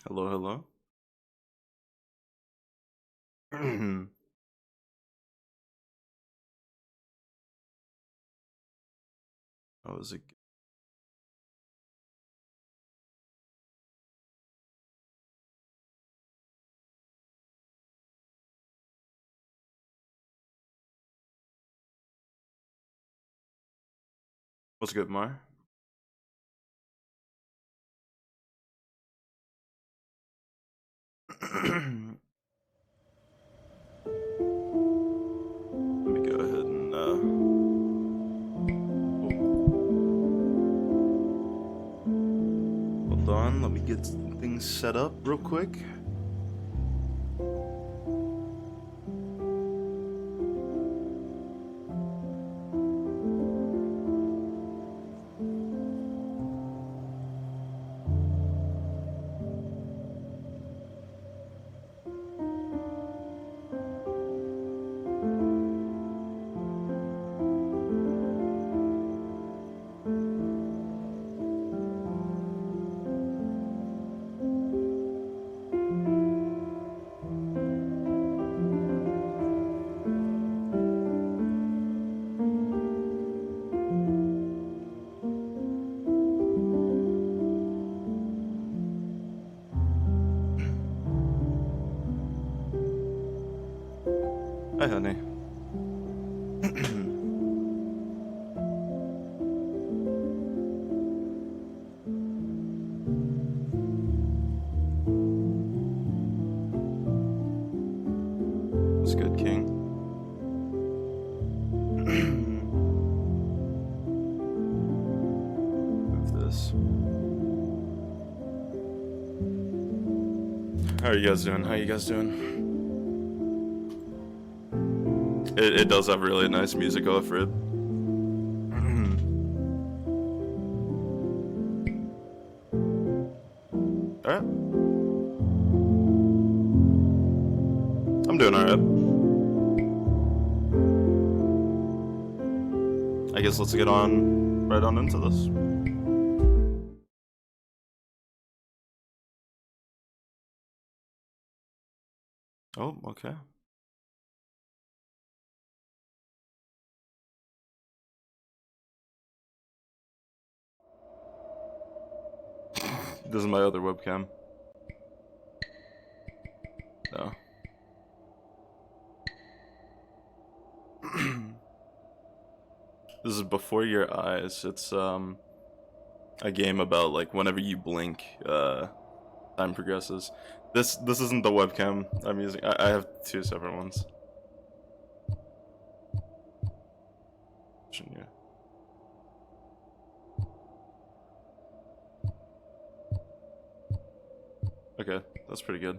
Hello, hello. How is it? What's good, Mar? Let me go ahead and hold on. Let me get things set up real quick. Hi, honey. What's good, King? Move this. How are you guys doing? How you guys doing? It does have really nice music off it. Alright. I'm doing alright. I guess let's get on right on into this. Oh, okay. This is my other webcam. No. This is Before Your Eyes. It's a game about like whenever you blink, time progresses. This isn't the webcam I'm using. I have two separate ones. Yeah. Okay, that's pretty good.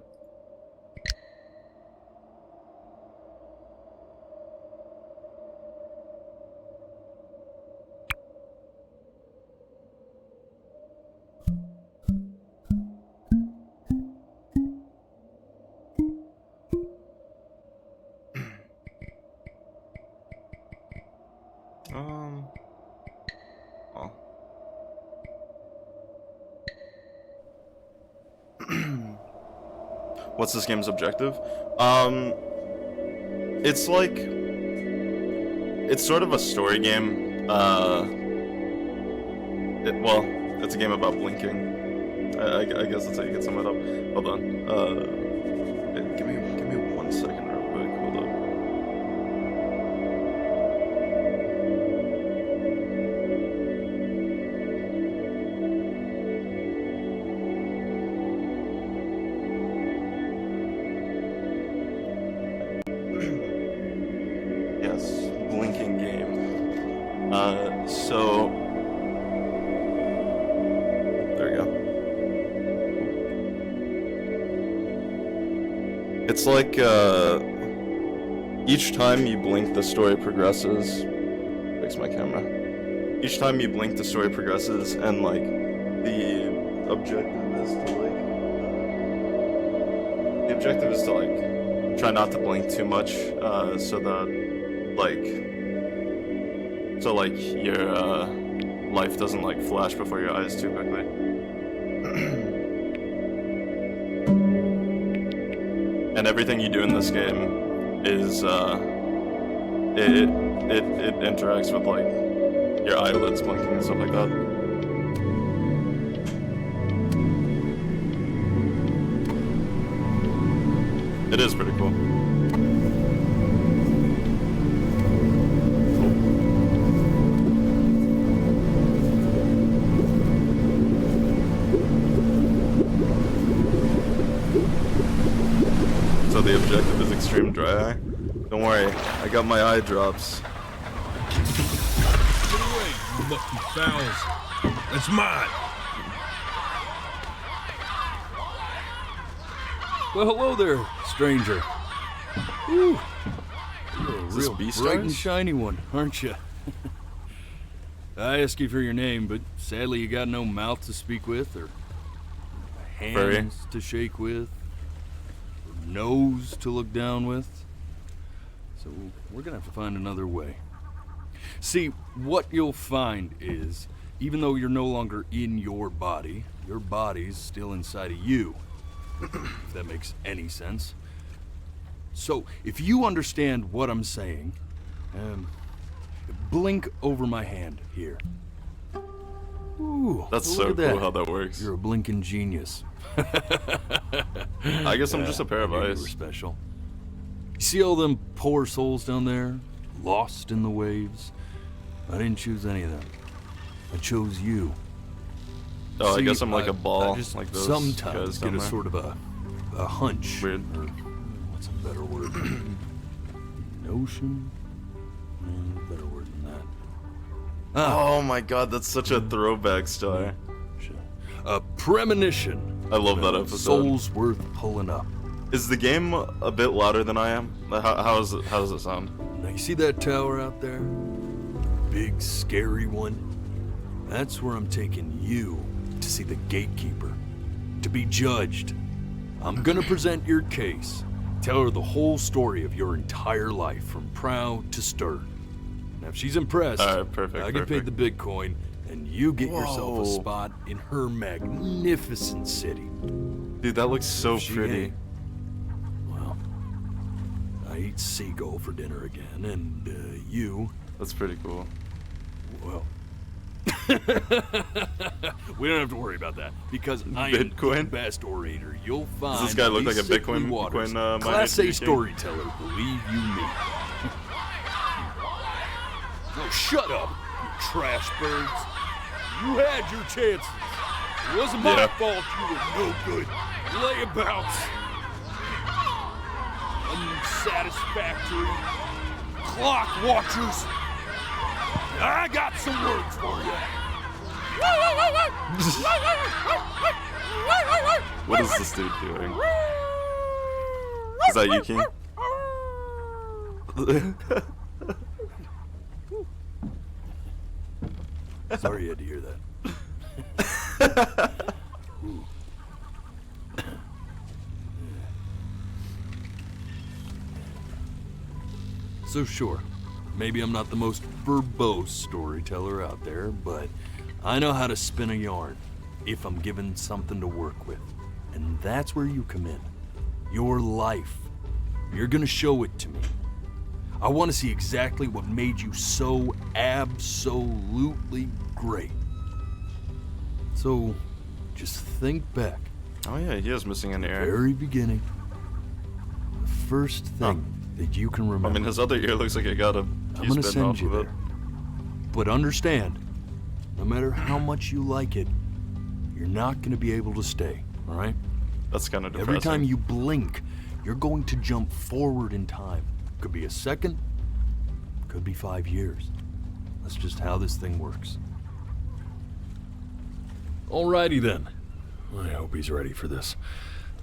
Oh. What's this game's objective? It's like, it's sort of a story game. Well, it's a game about blinking. I guess that's how you get sum it up. Hold on. Give me 1 second real quick. Hold up. Yes, blinking game. So there we go. It's like each time you blink, the story progresses. Fix my camera. Each time you blink, the story progresses, and like the objective is to like try not to blink too much, so that your life doesn't like flash before your eyes too quickly. and everything you do in this game is it interacts with like your eyelids blinking and stuff like that. It is pretty cool. So the objective is extreme dry eye? Don't worry, I got my eye drops. Get away, you lucky fowls. That's mine. Well, hello there, stranger. Ooh, you're a Is this real Beast bright and Eyes? shiny one, aren't you? I asked you for your name, but sadly you got no mouth to speak with, or hands to shake with, or nose to look down with. So we're gonna have to find another way. See, what you'll find is, even though you're no longer in your body's still inside of you. If that makes any sense. So, if you understand what I'm saying, blink over my hand here. Ooh, That's look so at that. cool how that works. You're a blinking genius. I guess I'm just a pair of I knew you eyes. were special. You see all them poor souls down there, lost in the waves? I didn't choose any of them. I chose you. Oh, I See, guess I'm like a ball, I just like those sometimes guys get down a there. sort of a hunch. Weird. Or, what's a better word? Notion? Better word than that. Oh my god, that's such a throwback star. A premonition. I love that episode. Soul's worth pulling up. Is the game a bit louder than I am? How does it sound? Now you see that tower out there? Big scary one? That's where I'm taking you to see the gatekeeper. To be judged. I'm gonna present your case. Tell her the whole story of your entire life, from proud to stern. Now if she's impressed, Alright, perfect, I get paid perfect. the Bitcoin, and you get yourself a Whoa. spot in her magnificent city. Dude, that looks so If she pretty. ain't, well, I eat seagull for dinner again, and you, That's pretty cool. well, we don't have to worry about that, because I am the Bitcoin? best orator you'll find. Does this guy in look these like a sickly Bitcoin waters. miner Class to A be king? storyteller, believe you me. Oh, shut up, you trash birds. You had your chances. It wasn't my Yeah. fault you were no good. Layabouts. Unsatisfactory. Clock watchers. I got some words for you. What is this dude doing? Is that you, King? Sorry you had to hear that. So sure, maybe I'm not the most verbose storyteller out there, but I know how to spin a yarn if I'm given something to work with. And that's where you come in. Your life. You're gonna show it to me. I want to see exactly what made you so absolutely great. So, just think back. Oh yeah, he is missing an ear. Very beginning. The first thing that you can remember. I mean, his other ear looks like it got a I'm piece gonna bitten send off you of it. there. But understand, no matter how much you like it, you're not gonna be able to stay, alright? That's kind of depressing. Every time you blink, you're going to jump forward in time. Could be a second, could be 5 years. That's just how this thing works. Alrighty then. I hope he's ready for this.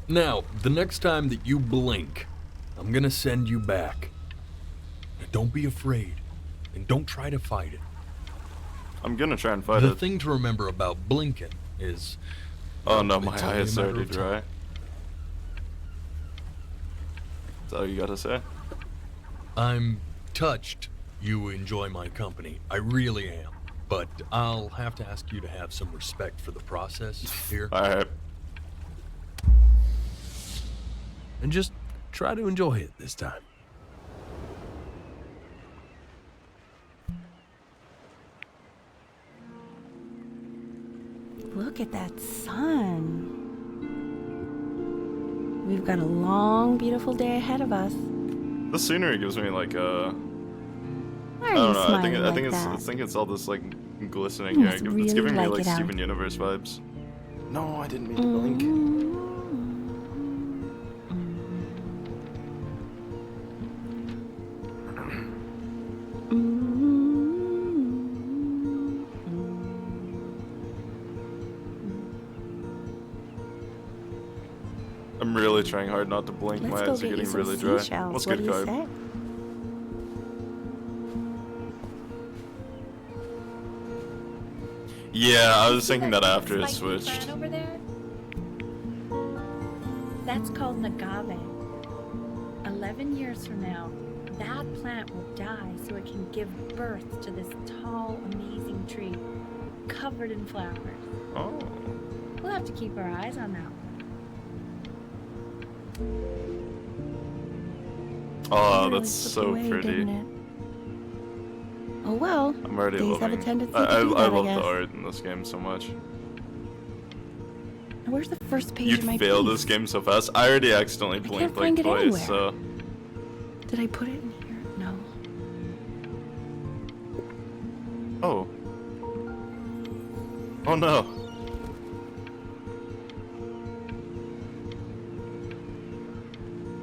Now, the next time that you blink, I'm gonna send you back. Now, don't be afraid, and don't try to fight it. I'm gonna try and fight The it. thing to remember about blinking is... Oh no, my it's eye only a is matter already of time. dry. Is that all you gotta say? I'm touched you enjoy my company. I really am. But I'll have to ask you to have some respect for the process here. Alright. And just try to enjoy it this time. Look at that sun. We've got a long, beautiful day ahead of us. The scenery gives me like Why are I don't you know. smiling I think like that? it's all this like glistening You here. must It's really giving me like like it out. Steven Universe vibes. No, I didn't mean to blink. I'm really trying hard not to blink. Let's My go eyes are get you getting some really dry. seashells. Let's What get do a you card. say? Yeah, I was See thinking that after it spiky switched. plant over there? That's called agave. 11 years from now, that plant will die so it can give birth to this tall, amazing tree covered in flowers. Oh. We'll have to keep our eyes on that one. Oh, It really that's slipped so away, pretty. didn't it? Oh well. I'm already Days have a loving. tendency to I do that, I love guess. the art in this game so much. Where's the first page You'd of my fail piece? this game so fast. I already accidentally can't blinked like find it twice, anywhere. so Did I put it in here? No. oh. Oh no.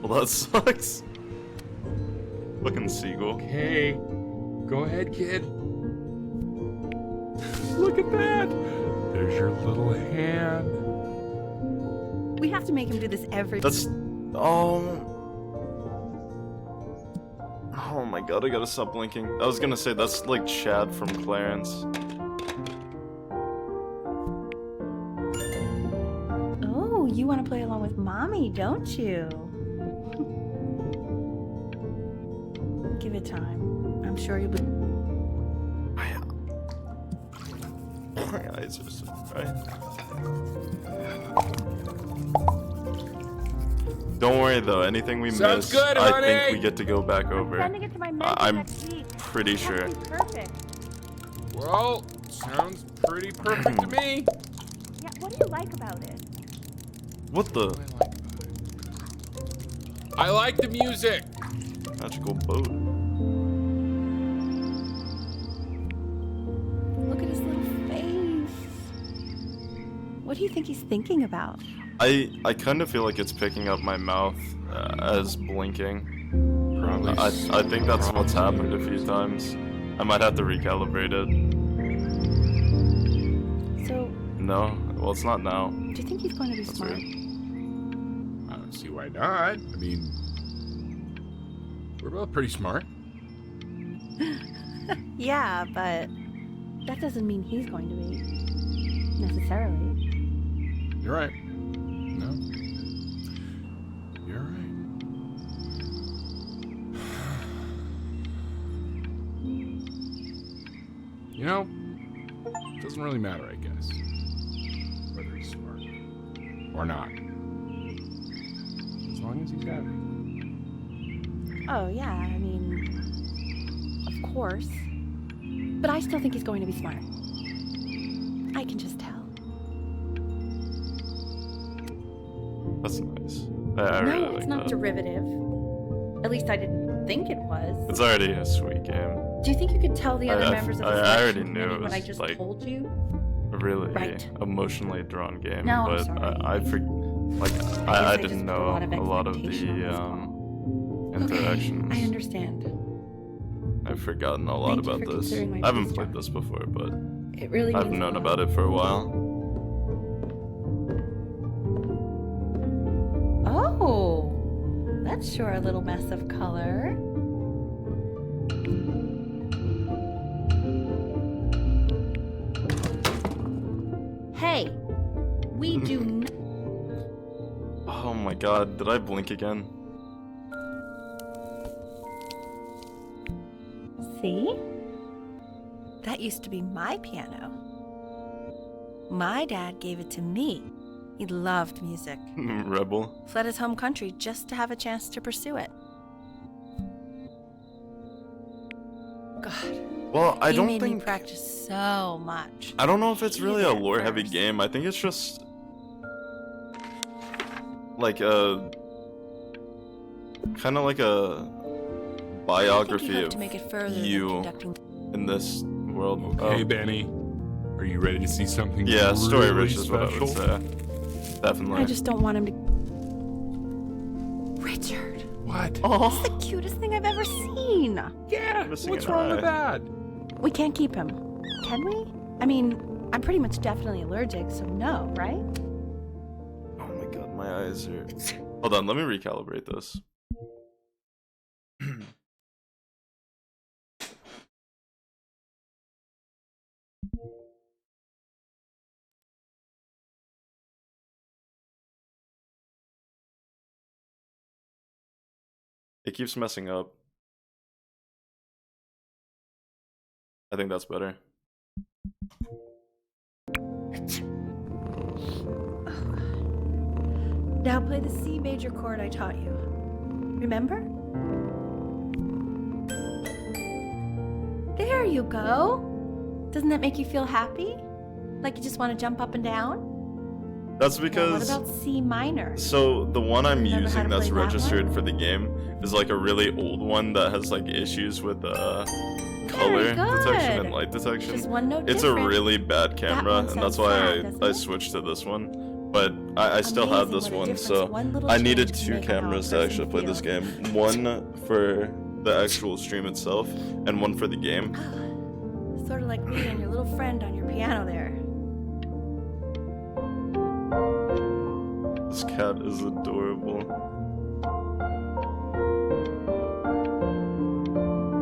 Well, that sucks. Fucking seagull. Okay, go ahead, kid. Look at that. There's your little hand. We have to make him do this every. That's oh. Oh my god, I gotta stop blinking. I was gonna say that's like Chad from Clarence. Oh, you want to play along with mommy, don't you? Give it time. I'm sure you'll be. My eyes are so bright. Don't worry though, anything we Sounds miss, good, I honey. think we get to go back over. Sending it to my mentor I'm next week. pretty sure. That'll be perfect. Well, sounds pretty perfect to me. Yeah, what do you like about it? What the I like the music. magical boat? Look at his little face. What do you think he's thinking about? I kind of feel like it's picking up my mouth as blinking. Probably. I think that's what's happened a few times. I might have to recalibrate it. So, No, well it's not now. do you think he's going to be That's smart? weird. I don't see why not. I mean, we're both pretty smart. Yeah, but that doesn't mean he's going to be. Necessarily. You're right. No. You're right. You know, it doesn't really matter, I guess, whether he's smart or not. As long as he's happy. Oh, yeah, I mean, of course. But I still think he's going to be smart. I can just tell. That's nice. I No, really it's like not that. derivative. At least I didn't think it was. It's already a sweet game. Do you think you could tell the other I members of the I selection already knew committee it what I was, just like, told you? A really Right. emotionally drawn game, No, I'm but sorry. I guess I I didn't just put know a lot of a lot of expectation on the this call. interactions. Okay, I understand. I've forgotten a lot Thank you about for this. considering my I haven't piece, played John. this before, but It really I've means a known lot. about it for a while. Oh, that's sure a little mess of color. Hey, we do not. Oh my god, did I blink again? See? That used to be my piano. My dad gave it to me He loved music. Rebel. Fled his home country just to have a chance to pursue it. God. Well, I He don't made think. me practice so much. I don't know if it's really a Hated it lore-heavy first. game. I think it's just like a kind of like a biography hope of to make it further than you conducting. in this world. Okay, Oh. Benny. Are you ready to see something Yeah, story really rich is what I special? would say. Definitely. I just don't want him to. Richard, What? it's Oh, the cutest thing I've ever seen. Yeah. Missing What's an wrong with eye. that? We can't keep him, can we? I mean, I'm pretty much definitely allergic, so no, right? oh my god, my eyes are. Hold on, let me recalibrate this. It keeps messing up. I think that's better. Now play the C major chord I taught you. Remember? There you go. Doesn't that make you feel happy? Like you just want to jump up and down? That's Well, because. what about C minor? So the one I'm Remember how using to that's play that registered for the game is like a really old one that has like issues with color detection and good. light detection. Just one note It's different. a really bad camera, one and that's sounds why sad, doesn't I it? switched to this one. But I still had Amazing this what a one, difference so one little I needed change can two make on how a cameras to person actually play this feels. game. One for the actual stream itself, and one for the game. Sort of like me and your little friend on your piano there. This cat is adorable.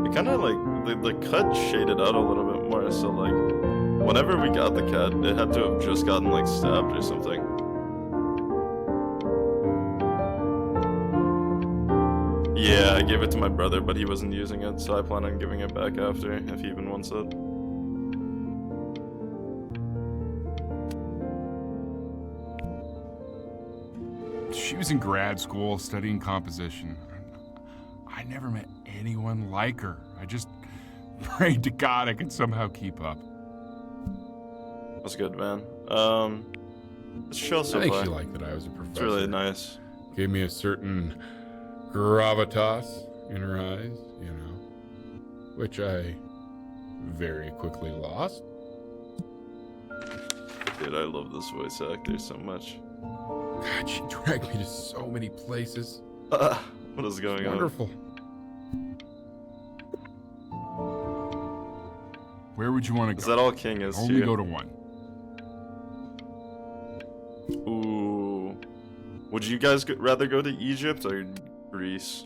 It kind of like the cut shaded out a little bit more, so like whenever we got the cat, it had to have just gotten like stabbed or something. Yeah, I gave it to my brother, but he wasn't using it, so I plan on giving it back after if he even wants it. She was in grad school studying composition. I never met anyone like her. I just prayed to God I could somehow keep up. That's good, man. Let's show I so think far. she liked that I was a professor. It's really nice. Gave me a certain gravitas in her eyes, you know, which I very quickly lost. Dude, I love this voice actor so much. God, she dragged me to so many places. What is going on? Wonderful. Where would you want to Is go? that all King is to Only you? go to one. Ooh. Would you guys rather go to Egypt or Greece?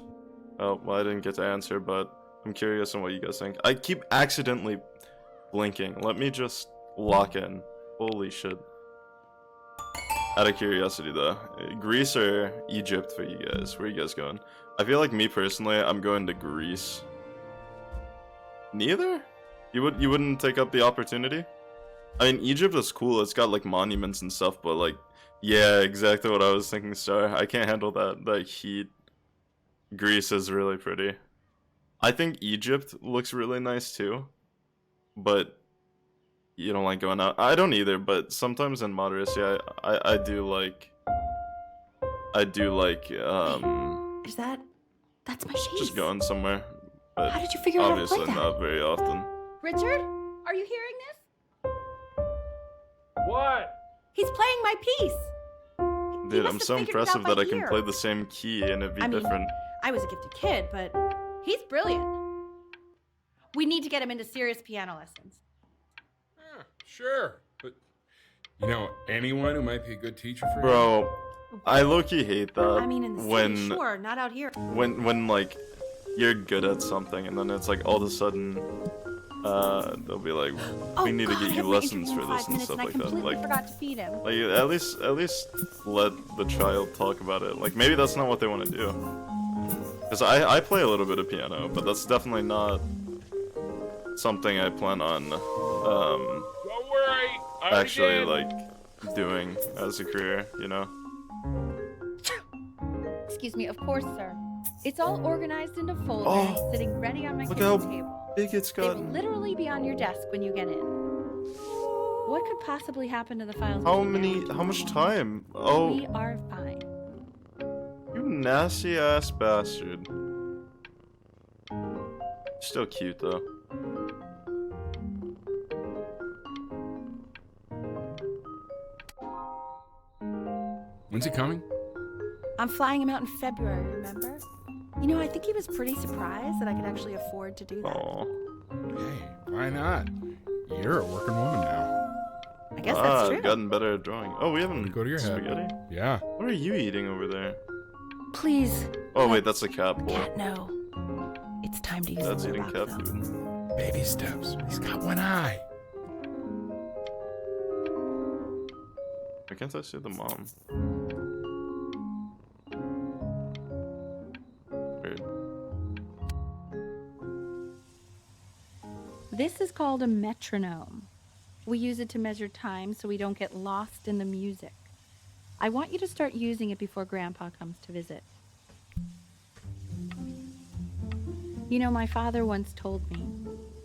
Oh, well, I didn't get to answer, but I'm curious on what you guys think. I keep accidentally blinking. Let me just lock in. Holy shit. Out of curiosity, though, Greece or Egypt for you guys? Where are you guys going? I feel like me personally, I'm going to Greece. Neither? You wouldn't take up the opportunity? I mean, Egypt is cool. It's got like monuments and stuff, but like, yeah, exactly what I was thinking, Star. I can't handle that heat. Greece is really pretty. I think Egypt looks really nice too, but you don't like going out. I don't either, but sometimes in moderacy, I do like Is that? That's my cheese. just going somewhere, but How did you figure out how to obviously play that? not very often. Richard, are you hearing this? What? He's playing my piece. Dude, must I'm have so figured it impressive out by that I can ear. play the same key and it'd be I mean, different. I was a gifted kid, but he's brilliant. We need to get him into serious piano lessons. Sure, but you know anyone who might be a good teacher for you? Bro, I low-key hate that I mean, in the city, when sure, not out here. when like you're good at something and then it's like all of a sudden they'll be like, we need to get you lessons for this and stuff like I that. completely Like forgot to feed him. at least let the child talk about it. Like maybe that's not what they want to do. Cause I play a little bit of piano, but that's definitely not something I plan on Don't worry. actually like doing as a career, you know? Excuse me, of course, sir. It's all organized into folders, Oh, sitting ready on my look kitchen how table. big it's They will gotten. literally be on your desk when you get in. What could possibly happen to the files? How between now many, and how much tomorrow? time? Oh, We are fine. you nasty ass bastard. Still cute though. When's he coming? I'm flying him out in February, remember? You know, I think he was pretty surprised that I could actually afford to do that. Aw. Hey, why not? You're a working woman now. I guess that's true. I've gotten better at drawing. Oh, we haven't Go to your head. spaghetti? Yeah. What are you eating over there? Please. Oh wait, that's a cat boy. Cat, no. It's time to use That's the eating litter cat box, though. food. Baby steps. He's got one eye. Why can't I see the mom? Weird. This is called a metronome. We use it to measure time so we don't get lost in the music. I want you to start using it before Grandpa comes to visit. You know, my father once told me,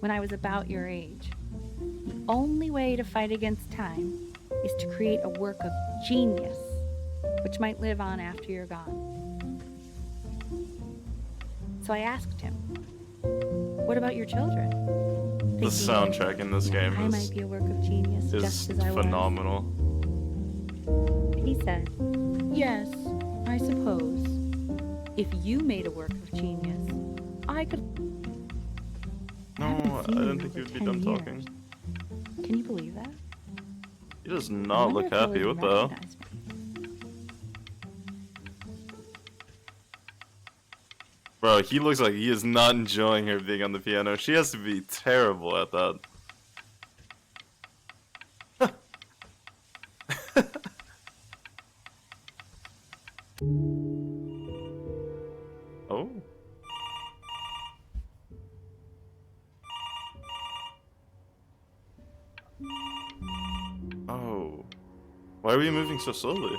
when I was about your age, the only way to fight against time is to create a work of genius, which might live on after you're gone. So I asked him, what about your children? The Thinking soundtrack in this game I might be a work of genius is just as I was. phenomenal. He said, yes, I suppose. If you made a work of genius, I could. No, haven't I seen you didn't think for you'd be 10 done years. talking. Can you believe that? He does I not wonder look if he'll happy. even What the hell? recognize me. Bro, he looks like he is not enjoying her being on the piano. She has to be terrible at that. Oh. Oh. Why are we moving so slowly?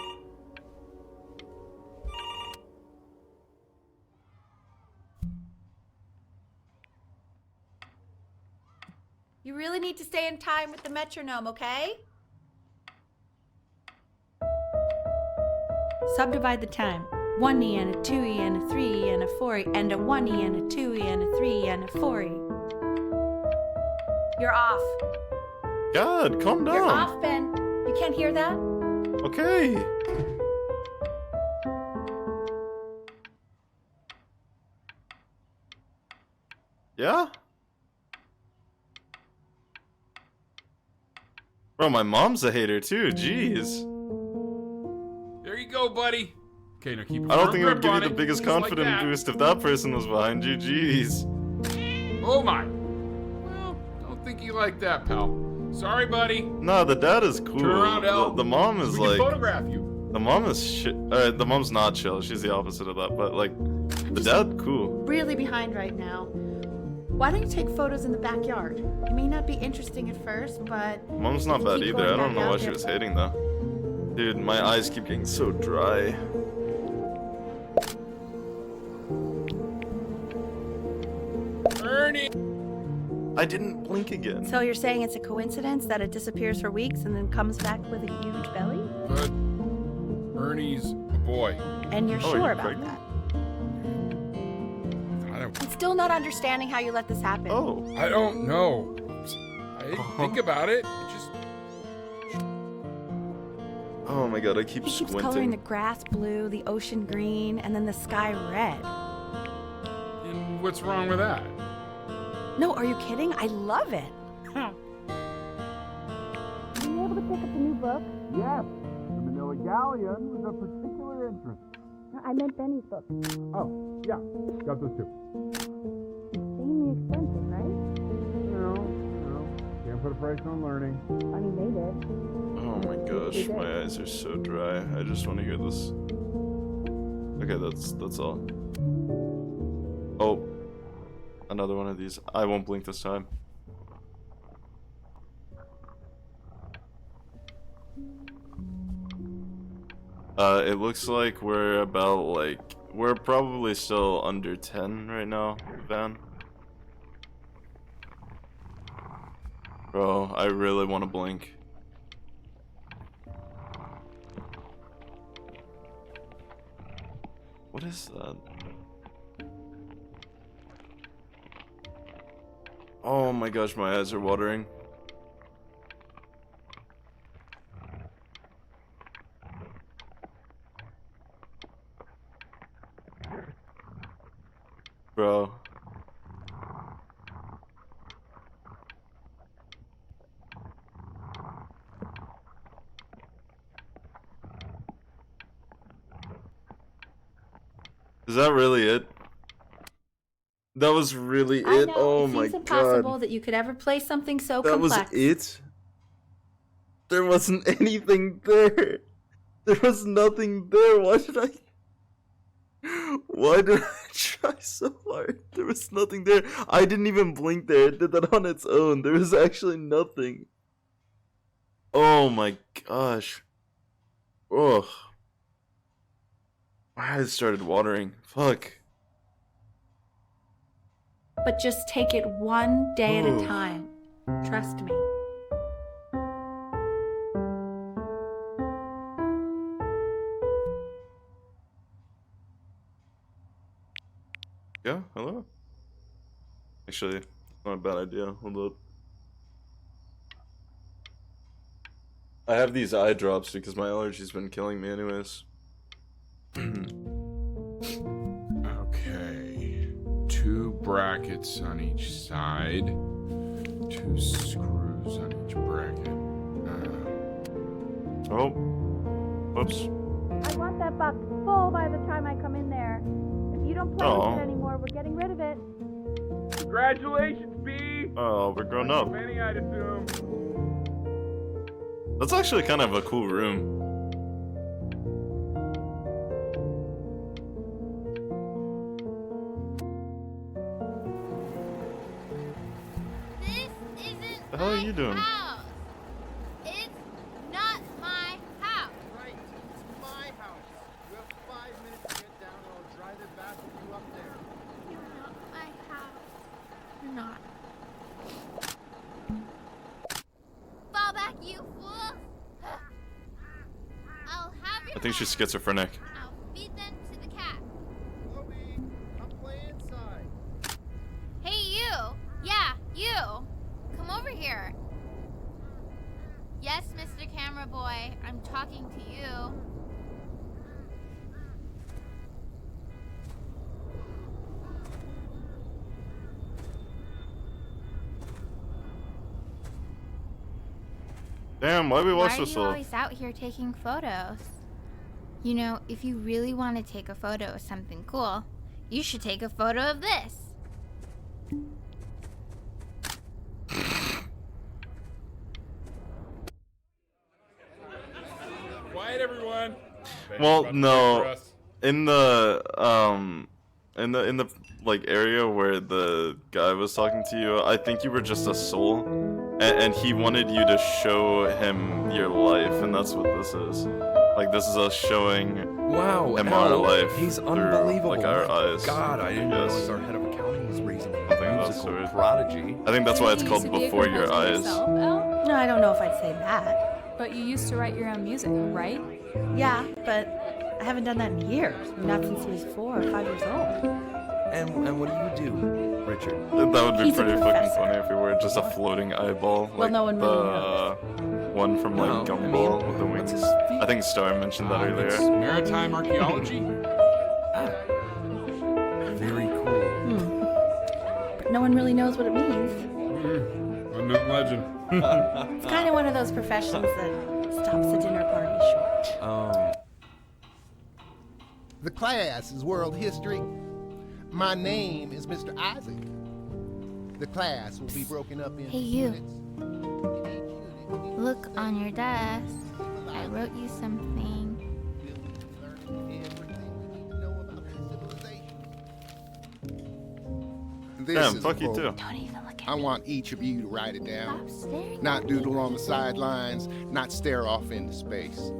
You really need to stay in time with the metronome, okay? Subdivide the time. 1E and a 2E and a 3E and a 4E and a 1E and a 2E and a 3E and a 4E. You're off. God, calm down. You're off, Ben. You can't hear that? Okay. Yeah? Bro, my mom's a hater too, jeez. There you go, buddy. Okay, now keep a I don't firm think it would grip give you on the biggest Just like confidence that. boost if that person was behind you, jeez. Oh my. Well, don't think you like that, pal. Sorry, buddy. Nah, the dad is cool. Turn around, Al. The mom is We can like, photograph you. the mom is shit. The mom's not chill. She's the opposite of that. But like, the dad, cool. Really behind right now. Why don't you take photos in the backyard? It may not be interesting at first, but Mom's not if you bad keep either. going I don't back know out why she there- was hating though. Dude, my eyes keep getting so dry. Ernie. I didn't blink again. So you're saying it's a coincidence that it disappears for weeks and then comes back with a huge belly? But Ernie's a boy. And you're Oh, sure you're about pregnant? that? I I'm still not understanding how you let this happen. Oh. don't know. I didn't think about it. It just Oh my god, I keep He keeps coloring squinting. the grass blue, the ocean green, and then the sky red. and what's wrong with that? No, are you kidding? I love it. Were you able to pick up the new book? Yes, the Manila Galleon was of particular interest. I meant Benny's book. Oh, yeah, got those two. Insanely expensive, right? No, can't put a price on learning. I mean, they did. Oh my gosh, my eyes are so dry. I just want to hear this. Okay, that's all. Oh, another one of these. I won't blink this time. It looks like we're about like we're probably still under 10 right now, Van. Bro, I really want to blink. What is that? Oh my gosh, my eyes are watering. Bro. Is that really it? That was really I it? know, Oh it my seems impossible god. that you could ever play something so That was complex. it? There wasn't anything there. There was nothing there. Why did I try so hard? There was nothing there. I didn't even blink there. It did that on its own. There was actually nothing. Oh my gosh. Ugh. My eyes started watering. Fuck. But just take it one day at a Ooh. time. Trust me. Yeah, hello? Actually, it's not a bad idea. Hold up. I have these eye drops because my allergy's been killing me anyways. Okay. 2 brackets on each side. 2 screws on each bracket. Oh. Whoops. I want that box full by the time I come in there. If you don't play with it anymore, we're getting rid of it. Congratulations, B! Oh, we're grown up. Many, I'd assume. That's actually kind of a cool room. This isn't The hell are you doing? house. It's not my house. Right, it's my house. You have 5 minutes to get down and I'll drive it back with you up there. You're not my house. You're not. Fall back, you fool. I'll have your I think she's house. schizophrenic. I'll feed them to the cat. Chloe, come play inside. Hey, you. Yeah, you. Come over here. Yes, Mr. Camera Boy, I'm talking to you. Damn, why we Why watch are this you all? always out here taking photos? You know, if you really want to take a photo of something cool, you should take a photo of this. Quiet, everyone. Well, no. In the in the like area where the guy was talking to you, I think you were just a soul, and he wanted you to show him your life, and that's what this is. Like this is us showing Wow, him our Al, life he's through unbelievable. like our My eyes. God, I didn't Yes. realize our head of accounting is raising a Something of that musical sort. prodigy. I think that's why it's You called used to be a Before Your composer Eyes. yourself, Elle? No, I don't know if I'd say that. But you used to write your own music, right? Yeah, but I haven't done that in years. Not since he was 4 or 5 years old. And what do you do, Richard? That would be He's a pretty fucking professor. funny if we were just a floating eyeball, like no one really the one from like No, I Gumball mean, with the what's wings. his feet? I think Star mentioned that It's earlier. maritime archaeology. Very cool. But no one really knows what it means. A new legend. It's kind of one of those professions that stops a dinner party short. Oh. The class is world history. My name is Mr. Isaac. The class will be broken up into Hey, you. units. In each unit, we Look will on your desk. I civilize wrote you something. learning everything we need to know about the civilization. This Damn, is fuck a you too. program. Don't even look at I me. want each of you to write it down. Stop staring Not at me. doodle on the sidelines, not stare off into space.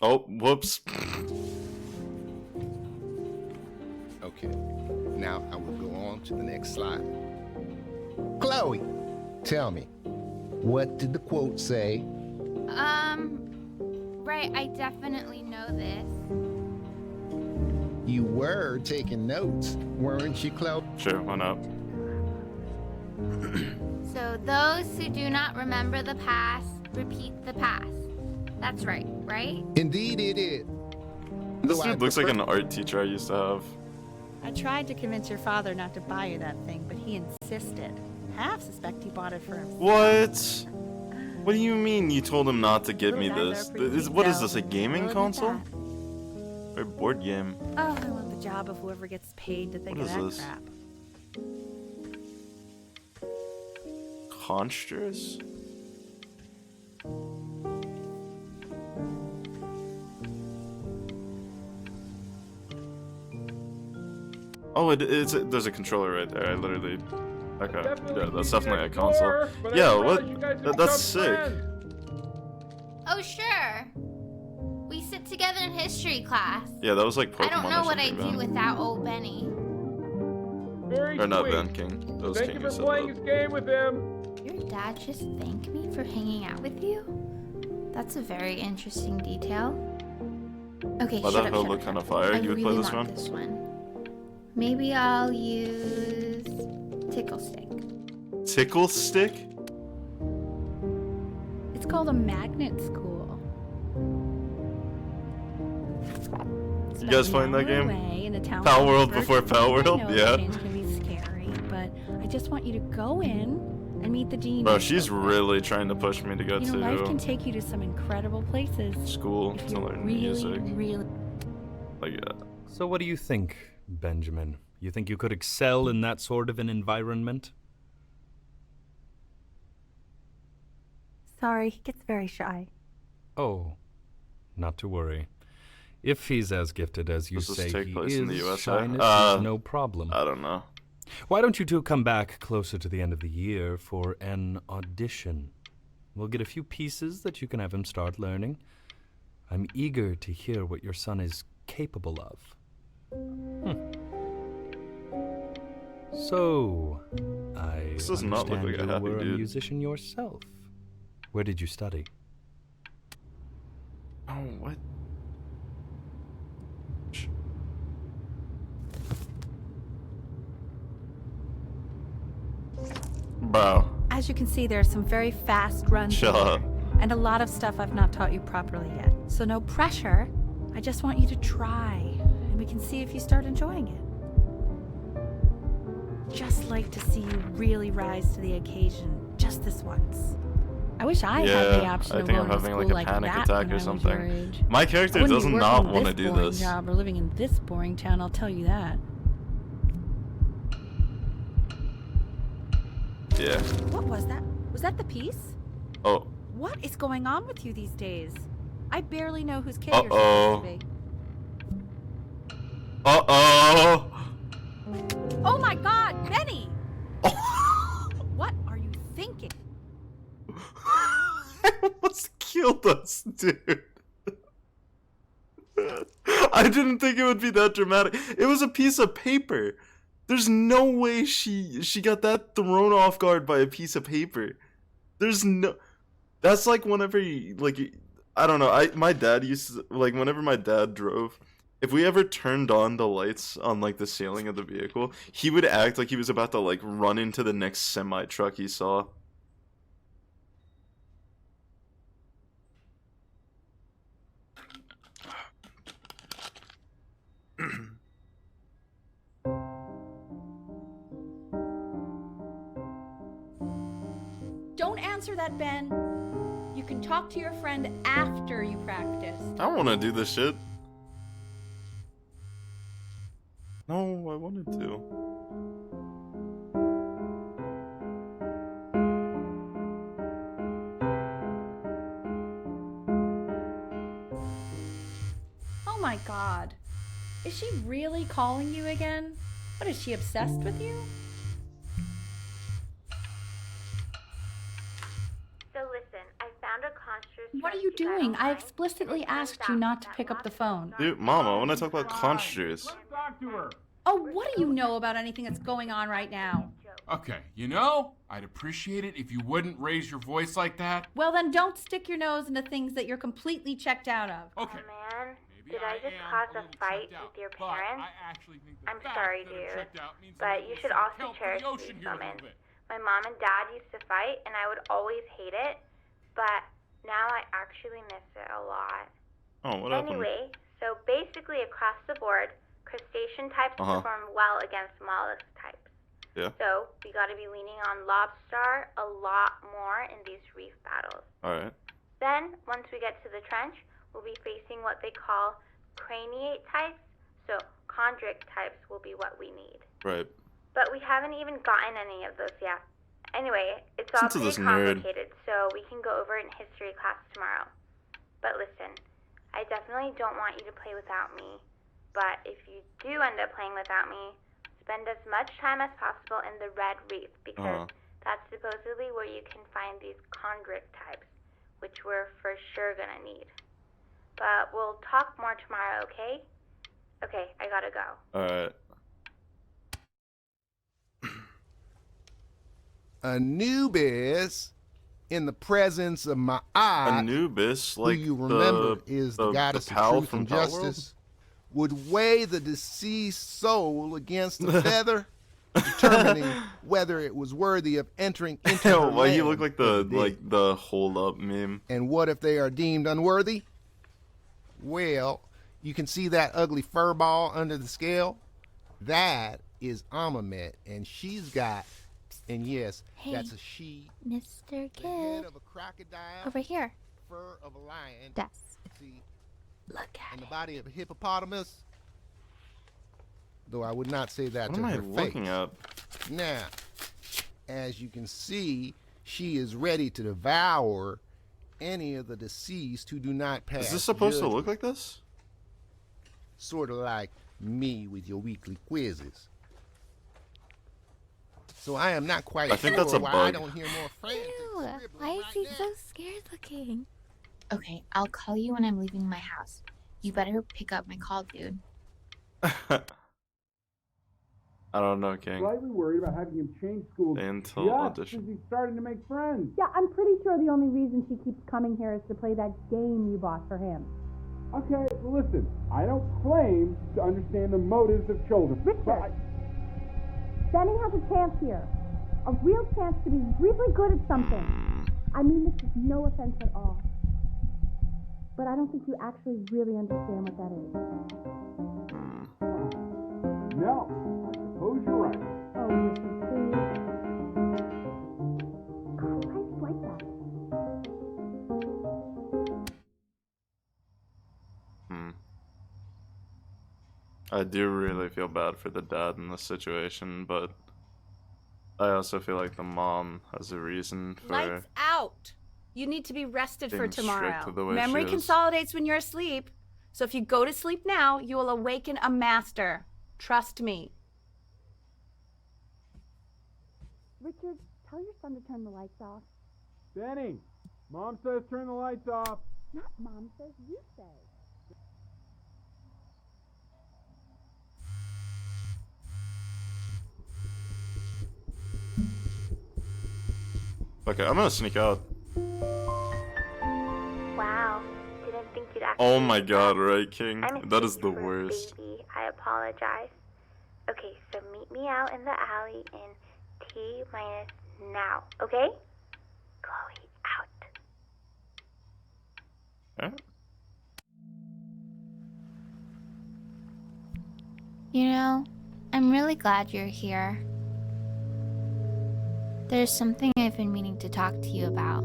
Oh, whoops. Okay, now I will go on to the next slide. Chloe, tell me, what did the quote say? Right, I definitely know this. You were taking notes, weren't you, Chloe? Sure, why not? So those who do not remember the past, repeat the past. That's right, right? Indeed it is. This Though I dude looks like prefer- an art teacher I used to have. I tried to convince your father not to buy you that thing, but he insisted. Half suspect he bought it for himself. What? What do you mean you told him not to get me Little guys this? are pretty What is cute, this, a though. gaming I'll admit console? that. Or board game? Oh, I want the job of whoever gets paid to think What of is that this? crap. Constrous? Oh, there's a controller right there. I literally. Okay, yeah, that's definitely a console. Yeah, what? That's sick. Oh, sure. We sit together in history class. Yeah, that was like Pokemon I don't know or what I'd something, do Ben. without old Benny. Very Or not sweet. Ben King. That was Thank King you who for said playing that. his game with him. Your dad just thanked me for hanging out with you? That's a very interesting detail. Okay, Wow, shut that up, hill shut look up, kind of shut up. fire. I You would really play this want one? this one. Maybe I'll use Tickle Stick. Tickle stick? It's called a magnet school. It's You about guys an playing that hour game? away in a town Pal called World Birch. before Pal World? I know Yeah. change can be scary, but I just want you to go in and meet the genius. Bro, she's of it. really trying to push me to go You know, life can to take you to some incredible places. school If to you learn really, music. really. Like, So what do you think, Benjamin? You think you could excel in that sort of an environment? Sorry, he gets very shy. Oh, not to worry. If he's as gifted as you Does this say take he place is, in the USA? shyness is no problem. I don't know. Why don't you two come back closer to the end of the year for an audition? We'll get a few pieces that you can have him start learning. I'm eager to hear what your son is capable of. So, I This does not look understand like a you happy were a dude. musician yourself. Where did you study? Oh, what? Bro, As you can see, there are some very fast runs shut here, up. and a lot of stuff I've not taught you properly yet. So no pressure. I just want you to try, and we can see if you start enjoying it. Just like to see you really rise to the occasion, just this once. I wish I had the Yeah, option I of think going I'm to having school like a like panic that attack when I or was something. your age. My I character wouldn't does be not working want to this do boring this. job or living in this boring town, I'll tell you that. Yeah. What was that? Was that the piece? Oh. What is going on with you these days? I barely know whose kid you're Uh-oh. supposed to be. Uh-oh. Oh my god, Benny! What are you thinking? I almost killed us, dude. I didn't think it would be that dramatic. It was a piece of paper. There's no way she got that thrown off guard by a piece of paper. There's no. That's like whenever you, like, I don't know. My dad used to, like, whenever my dad drove, if we ever turned on the lights on like the ceiling of the vehicle, he would act like he was about to like run into the next semi truck he saw. Don't answer that, Ben. You can talk to your friend after you practice. I don't want to do this shit. No, I wanted to. Oh my god. Is she really calling you again? What, is she obsessed with you? So listen, I found a construct. What are you you doing? I explicitly asked you not to pick up the phone. Dude, Mama, I want to talk about conch juice. Talk to her. Oh, what do you know about anything that's going on right now? Okay, you know, I'd appreciate it if you wouldn't raise your voice like that. Well, then don't stick your nose into things that you're completely checked out of. Okay. Oh man, maybe did I just am cause a a little fight checked out, with your but parents? I actually think the I'm fact sorry, that I'm dude, checked out means but I'm you able should to also help cherish the ocean these here a little moments. bit. My mom and dad used to fight, and I would always hate it, but now I actually miss it a lot. Oh, what happened? Anyway, so basically across the board, crustacean types perform well against mollusk types. Yeah. So we got to be leaning on lobster a lot more in these reef battles. Alright. Then, once we get to the trench, we'll be facing what they call craniate types. So chondric types will be what we need. Right. But we haven't even gotten any of those yet. Anyway, it's all Listen to pretty this nerd. complicated, so we can go over it in history class tomorrow. But listen, I definitely don't want you to play without me. But if you do end up playing without me, spend as much time as possible in the red reef, because that's supposedly where you can find these chondric types, which we're for sure gonna need. But we'll talk more tomorrow, okay? Okay, I gotta go. Alright. Anubis, in the presence of Ma'at, Anubis, like who you remember is the goddess of pal truth from and Power justice, would weigh the deceased soul against a feather, determining whether it was worthy of entering into her Why you land look like of the dead. the hold up meme? And what if they are deemed unworthy? Well, you can see that ugly fur ball under the scale? That is Amamet, and she's got, and yes, Hey, that's a she, Mr. the head Kid. of a crocodile, Over here. fur of a lion, Desk. see, Look at and the it. body of a hippopotamus. Though I would not say that What to am I her looking face. at? Now, as you can see, she is ready to devour any of the deceased who do not pass. Is this supposed to judgment. look like this? Sort of like me with your weekly quizzes. So I am not quite I think sure that's a why I bug. don't hear more frantic Ew, scribbling why is right he now. so scared looking? Okay, I'll call you when I'm leaving my house. You better pick up my call, dude. I don't know, King. Slightly worried about having him change schools Until just audition. as he's starting to make friends. Yeah, I'm pretty sure the only reason she keeps coming here is to play that game you bought for him. Okay, well, listen, I don't claim to understand the motives of children. Richard. But Benny has a chance here. A real chance to be really good at something. I mean this with no offense at all. But I don't think you actually really understand what that is. no, I suppose you're right. Oh, Richard, please. God, why is he like that? I do really feel bad for the dad in this situation, but I also feel like the mom has a reason for Lights out. You need to be rested for being strict tomorrow. with the way Memory she is. consolidates when you're asleep. So if you go to sleep now, you will awaken a master. Trust me. Richard, tell your son to turn the lights off. Benny, Mom says turn the lights off. Not Mom says, you say. Okay, I'm gonna sneak out. Wow, didn't think you'd actually. Oh my god, right, King? I That is mistook the you for a worst. Baby. I apologize. Okay, so meet me out in the alley in T minus now, okay? Chloe, out. Alright. You know, I'm really glad you're here. There's something I've been meaning to talk to you about.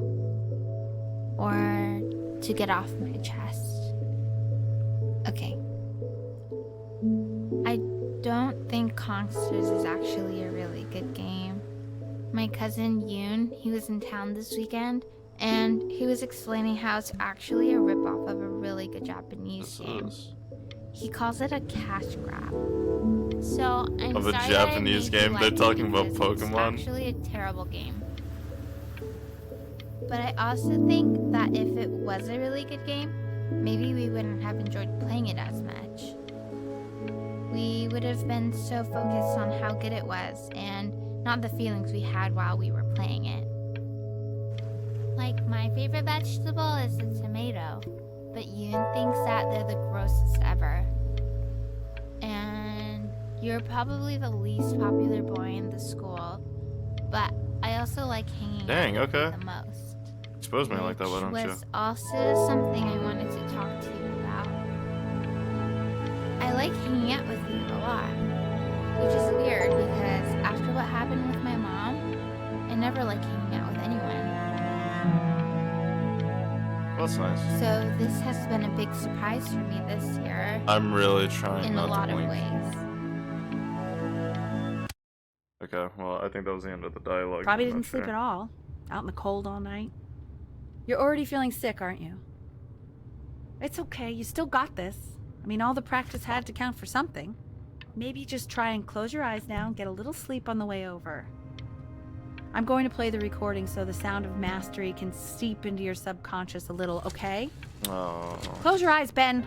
Or to get off my chest. Okay. I don't think Consters is actually a really good game. My cousin Yoon, he was in town this weekend, and he was explaining how it's actually a ripoff of a really good Japanese game. He calls it a cash grab. So I'm Of a sorry Japanese that I made you game? They're like it talking about because Pokemon? It's actually a terrible game. But I also think that if it was a really good game, maybe we wouldn't have enjoyed playing it as much. We would have been so focused on how good it was and not the feelings we had while we were playing it. Like, my favorite vegetable is the tomato, but Yoon thinks that they're the grossest ever. And you're probably the least popular boy in the school, but I also like hanging out with you the most. Expose me like that, why don't you? Which was also something I wanted to talk to you about. I like hanging out with you a lot, which is weird because after what happened with my mom, I never like hanging out with anyone. That's nice. So this has been a big surprise for me this year. I'm really trying in not a lot to of blink. ways. Okay, well, I think that was the end of the dialogue. Probably I'm not didn't sleep sure. at all. Out in the cold all night. You're already feeling sick, aren't you? It's okay, you still got this. I mean, all the practice had to count for something. Maybe just try and close your eyes now and get a little sleep on the way over. I'm going to play the recording so the sound of mastery can seep into your subconscious a little, okay? Oh. Close your eyes, Ben.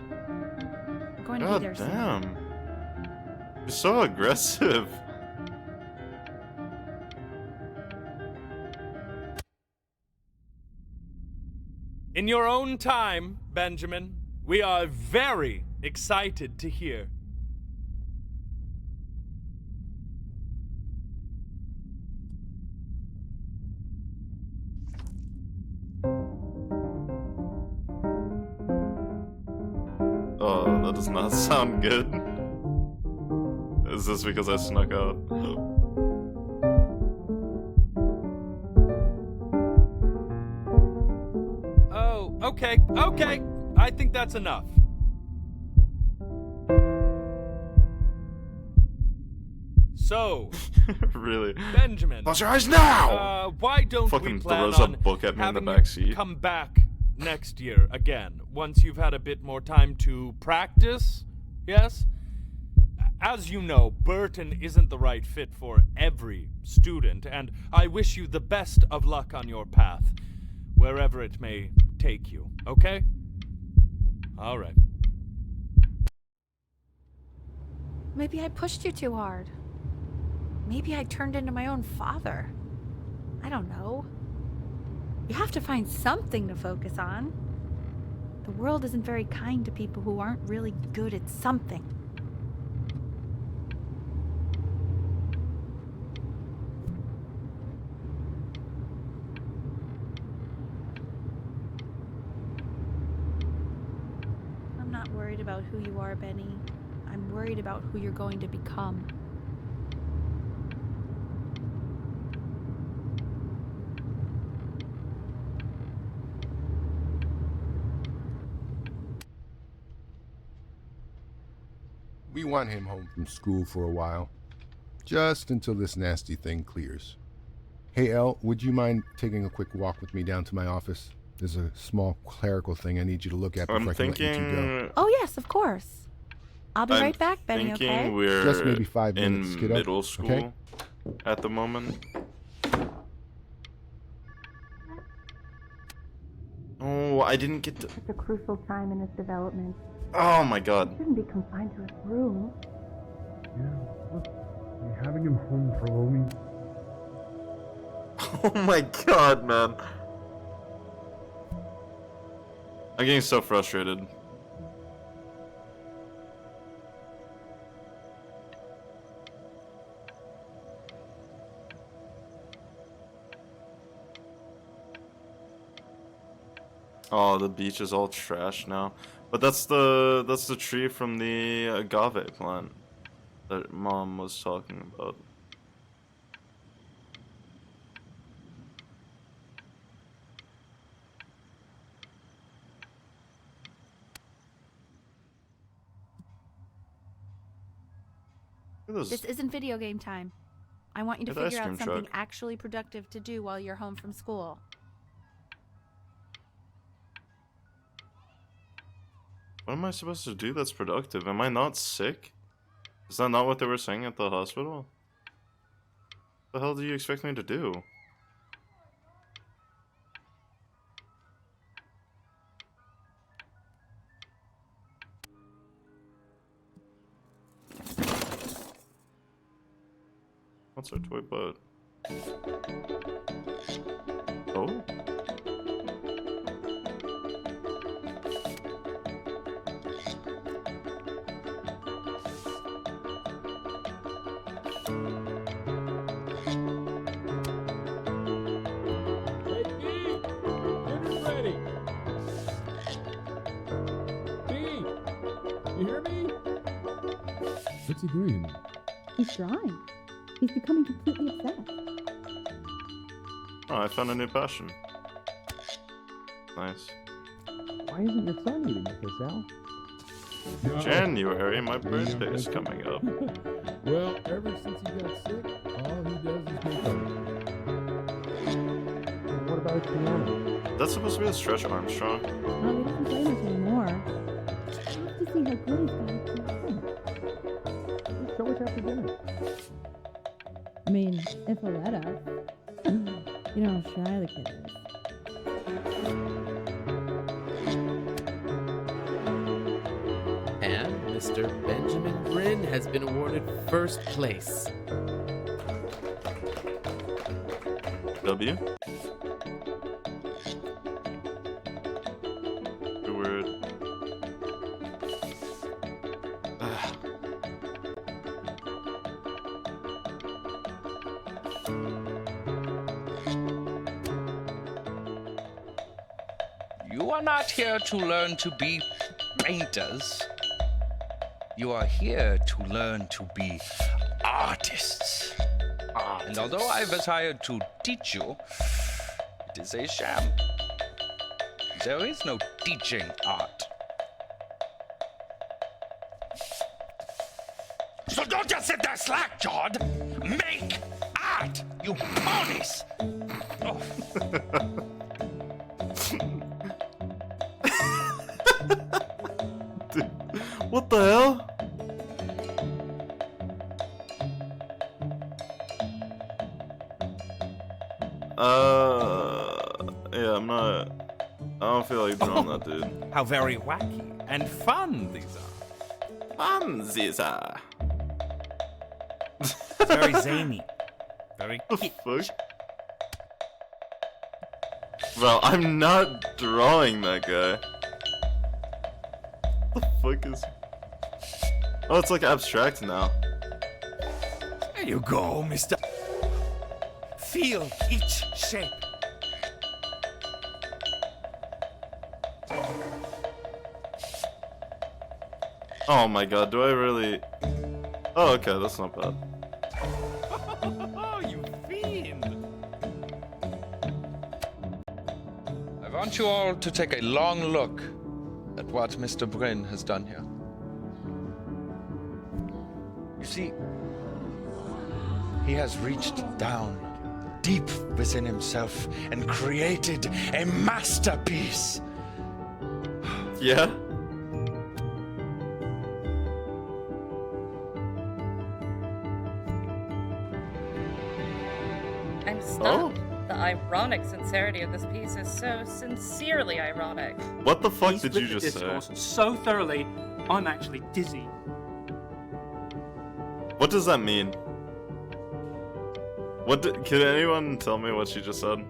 We're going to be God there soon. damn. You're so aggressive. In your own time, Benjamin, we are very excited to hear. Oh, that does not sound good. Is this because I snuck out? Oh, okay, okay. I think that's enough. So, Really? Benjamin. Close your eyes now! Why don't Fucking we plan throws a on book at me in the having backseat. you come back next year again, once you've had a bit more time to practice? Yes? As you know, Burton isn't the right fit for every student, and I wish you the best of luck on your path, wherever it may take you, okay? All right. Maybe I pushed you too hard. Maybe I turned into my own father. I don't know. You have to find something to focus on. The world isn't very kind to people who aren't really good at something. I'm not worried about who you are, Benny. I'm worried about who you're going to become. We want him home from school for a while. Just until this nasty thing clears. Hey, Elle, would you mind taking a quick walk with me down to my office? There's a small clerical thing I need you to look at before I can let you two go. Oh, yes, of course. I'll be right back, Benny, okay? Thinking we're Just maybe 5 minutes, in kiddo, middle school okay? at the moment. Oh, I didn't get to... It's a crucial time in his development. Oh my god. He shouldn't be confined to his room. Yeah, look, you're having him home for Lomi. Oh my god, man. I'm getting so frustrated. Oh, the beach is all trash now. But that's the tree from the agave plant that Mom was talking about. This isn't video game time. I want you to That ice figure out cream something truck. actually productive to do while you're home from school. What am I supposed to do that's productive? Am I not sick? Is that not what they were saying at the hospital? What the hell do you expect me to do? What's our toy boat? Oh. What's he doing? He's drawing. He's becoming completely obsessed. Oh, I found a new passion. Nice. Why isn't your son eating with us, Al? No. January, my birthday is coming up. Well, ever since he got sick, all he does is make art. What about his piano? That's supposed to be a Stretch Armstrong. Oh, he doesn't play much anymore. I have to see how good he's got it to him. Show us after dinner. I mean, if he'll let us. You know how shy the kid is. And Mr. Benjamin Bryn has been awarded first place. W. The word. You are not here to learn to be painters. You are here to learn to be artists. And although I was hired to teach you, it is a sham. There is no teaching art. So don't just sit there slack-jawed. Make art, you ponies! Oh. Dude, what the hell? Yeah, I'm not. I don't feel like drawing that, dude. How very wacky and fun these are. Fun these are. Very zany. Very What the fuck? Bro, I'm not drawing that guy. What the fuck is... Oh, it's like abstract now. There you go, mister. Feel each shape. Oh my god, do I really... Oh, okay, that's not bad. Oh, you fiend! I want you all to take a long look at what Mr. Bryn has done here. You see, he has reached down deep within himself and created a masterpiece. Yeah? I'm stunned. The ironic sincerity of this piece is so sincerely ironic. What the fuck He's did with you the just say? discourse so thoroughly, I'm actually dizzy. What does that mean? Can anyone tell me what she just said?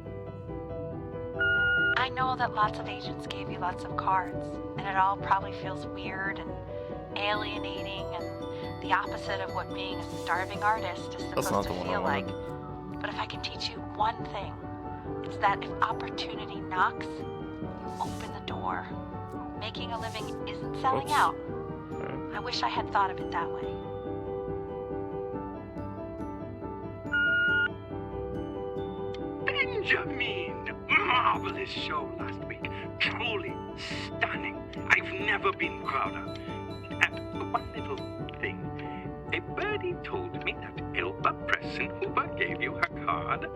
I know that lots of agents gave you lots of cards, and it all probably feels weird and alienating and the opposite of what being a starving artist is That's not supposed the to one I feel like. wanted. But if I can teach you one thing, it's that if opportunity knocks, you open the door. Making a living isn't selling Oops. out. Alright. I wish I had thought of it that way. Benjamin! Marvelous show last week. Truly stunning. I've never been prouder. One little thing. A birdie told me that Elba Preston Hoover gave you her card.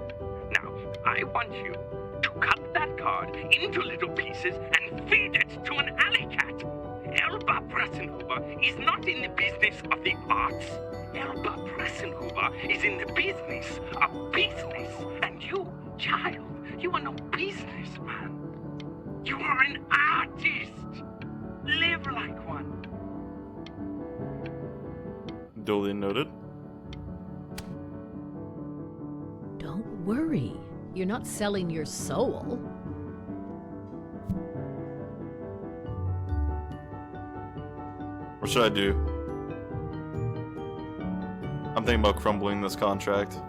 Now, I want you to cut that card into little pieces and feed it to an alley cat. Elba Preston Hoover is not in the business of the arts. Elba Preston Hoover is in the business of business. And you, child, you are no businessman. You are an artist. Live like one. Duly noted. Don't worry. You're not selling your soul. What should I do? I'm thinking about crumbling this contract.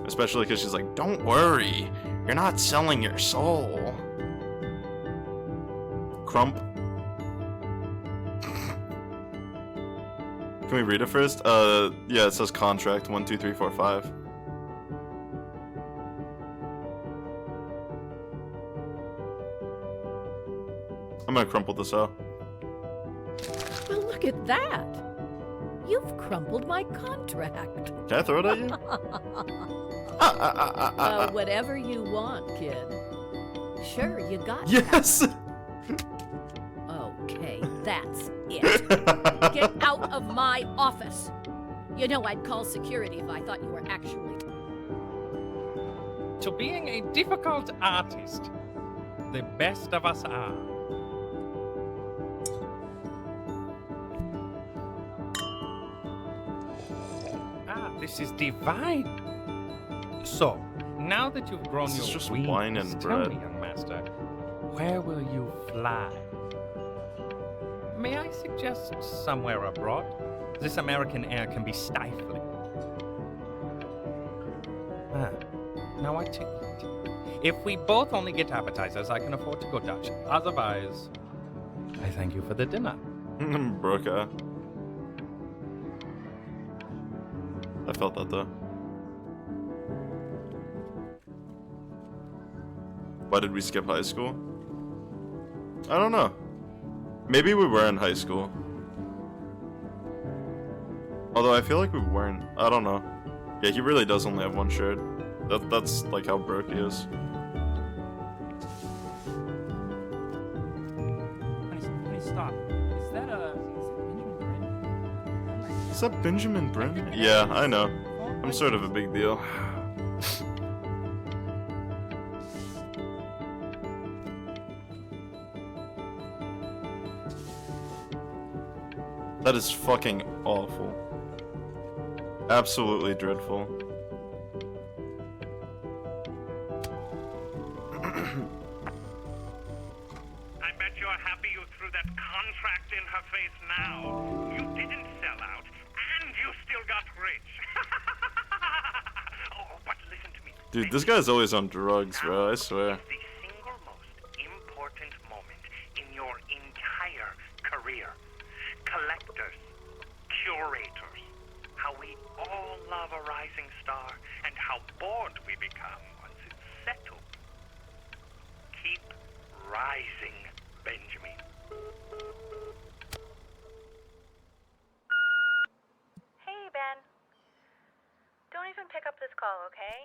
Especially because she's like, don't worry, you're not selling your soul. Crump. Can we read it first? Yeah, it says contract 1, 2, 3, 4, 5. I'm gonna crumple this out. Well, look at that. You've crumpled my contract. Can I throw it at you? Whatever you want, kid. Sure, you got Yes! Okay, that's it. Get out of my office. You know I'd call security if I thought you were actually... To being a difficult artist, the best of us are. This is divine. So, now that you've grown This is your just wings, wine and tell bread. me, young master, where will you fly? May I suggest somewhere abroad? This American air can be stifling. Now I take it. If we both only get appetizers, I can afford to go Dutch. Otherwise, I thank you for the dinner. Broca. I felt that though. Why did we skip high school? I don't know. Maybe we were in high school. Although I feel like we weren't. I don't know. Yeah, he really does only have one shirt. That's like how broke he is. Honey, stop. Is that Is that Benjamin Brin? Yeah, I know. I'm sort of a big deal. That is fucking awful. Absolutely dreadful. I bet you're happy you threw that contract in her face now. You didn't sell out, and you still got rich. Oh, but listen to me. Dude, this guy's always on drugs, bro, I swear. The single most important moment in your entire career. Collectors, curators, how we all love a rising star, and how bored we become once it's settled. Keep rising, Benjamin. Hey, Ben. Don't even pick up this call, okay?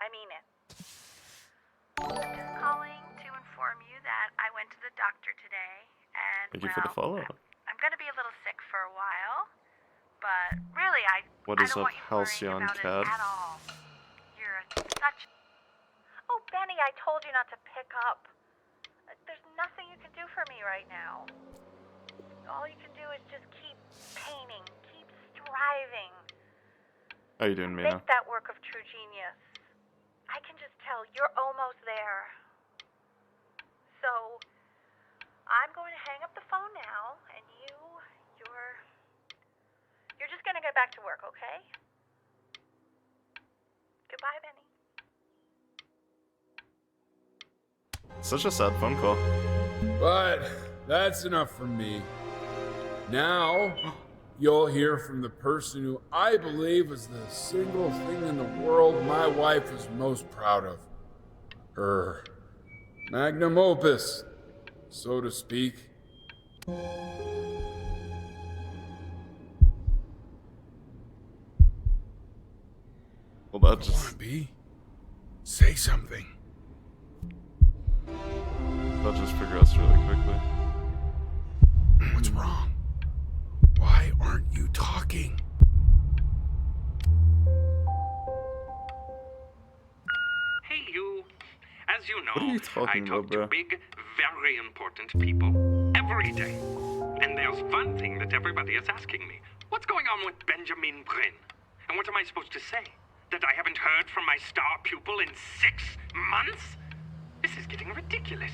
I mean it. Just calling to inform you that I went to the doctor today, and Thank you for the follow. I'm gonna be a little sick for a while, but really, What is up, Halcyon Cat? at all. You're such... Oh, Benny, I told you not to pick up. There's nothing you can do for me right now. All you can do is just keep painting, keep striving. How you doing, Mina? Make that work of true genius. I can just tell you're almost there. So, I'm going to hang up the phone now, and you're just gonna get back to work, okay? Goodbye, Benny. Such a sad phone call. But that's enough from me. Now, you'll hear from the person who I believe is the single thing in the world my wife was most proud of. Her magnum opus, so to speak. Well, that just... Wannabe? Say something. That just progressed really quickly. What's wrong? Why aren't you talking? Hey, you. As you know, What are you talking I talk about, bro? to big, very important people every day. And there's one thing that everybody is asking me. What's going on with Benjamin Bryn? And what am I supposed to say? That I haven't heard from my star pupil in 6 months? This is getting ridiculous.